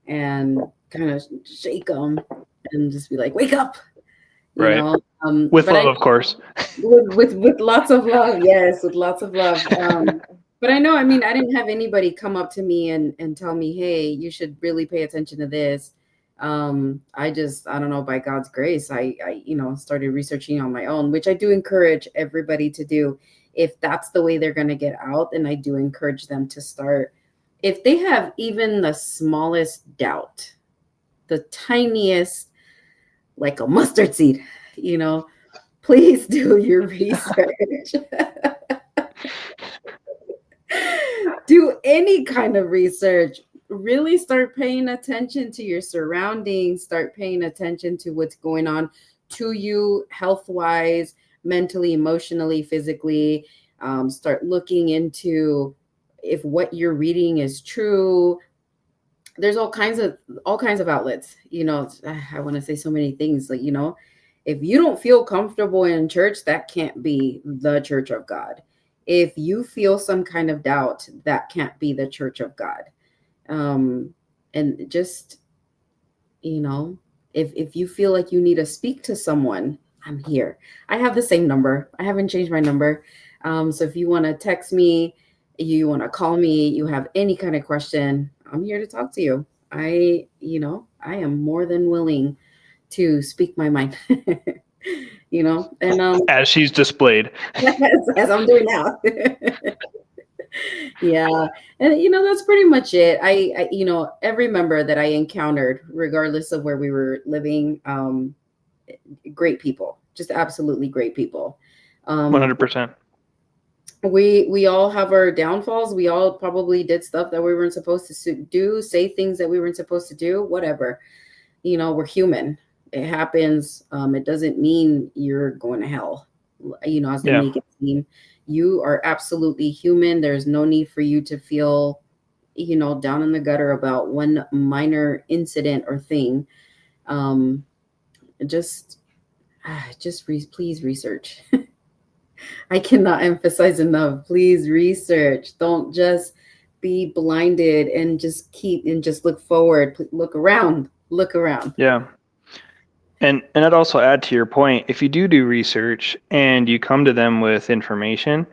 and kind of shake them and just be like, "Wake up!" Right. With love, of course. With lots of love, yes, with lots of love. But I know, I mean, I didn't have anybody come up to me and tell me, "Hey, you should really pay attention to this." I don't know, by God's grace, I started researching on my own, which I do encourage everybody to do. If that's the way they're going to get out, then I do encourage them to start. If they have even the smallest doubt, the tiniest, like a mustard seed, please do your research. Do any kind of research. Really start paying attention to your surroundings, start paying attention to what's going on to you health wise, mentally, emotionally, physically. Start looking into if what you're reading is true. There's all kinds of outlets. I want to say so many things, like, if you don't feel comfortable in church, that can't be the church of God. If you feel some kind of doubt, that can't be the church of God. And just, you know if you feel like you need to speak to someone, I'm here. I have the same number. I haven't changed my number. So if you want to text me, you want to call me, you have any kind of question, I'm here to talk to you. I am more than willing to speak my mind. And As she's displayed. as I'm doing now. Yeah. And that's pretty much it. Every member that I encountered, regardless of where we were living, great people, just absolutely great people. 100%. We all have our downfalls. We all probably did stuff that we weren't supposed to do, say things that we weren't supposed to do, whatever. We're human. It happens. It doesn't mean you're going to hell, as they make it seem. You are absolutely human. There's no need for you to feel, down in the gutter about one minor incident or thing. Just please research. I cannot emphasize enough. Please research. Don't just be blinded and just look forward. Look around. Look around. Yeah. And I'd also add to your point, if you do research and you come to them with information,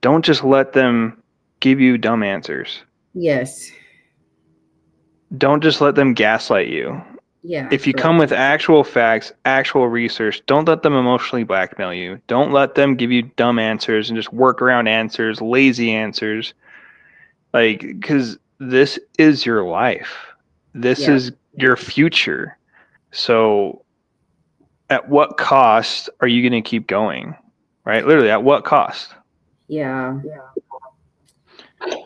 don't just let them give you dumb answers. Yes. Don't just let them gaslight you. Yeah. If you correct. come with actual facts, actual research, don't let them emotionally blackmail you. Don't let them give you dumb answers and just work around answers, lazy answers. Because this is your life. This Yeah. is your future. So at what cost are you going to keep going? Right? Literally, at what cost? Yeah. Yeah.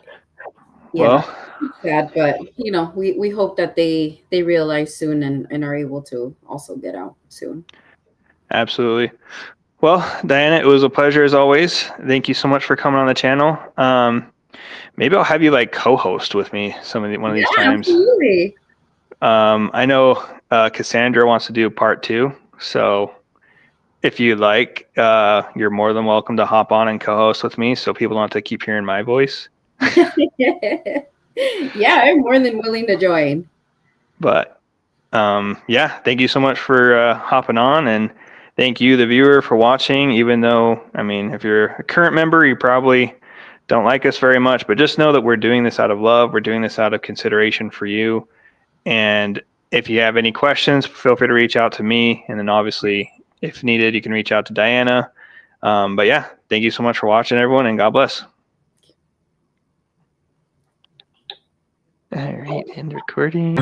Well, Sad, but we hope that they realize soon and are able to also get out soon. absolutely. Well, Diana, it was a pleasure as always. Thank you so much for coming on the channel. Maybe I'll have you co-host with me one of Yeah, these times. absolutely. I know Cassandra wants to do part 2, so if you'd like, you're more than welcome to hop on and co-host with me, so people don't have to keep hearing my voice. Yeah, I'm more than willing to join. But yeah, thank you so much for hopping on, and thank you, the viewer, for watching. Even though, if you're a current member, you probably don't like us very much, but just know that we're doing this out of love. We're doing this out of consideration for you. And if you have any questions, feel free to reach out to me. And then obviously, if needed, you can reach out to Diana. But yeah, thank you so much for watching, everyone, and God bless. All right, end recording.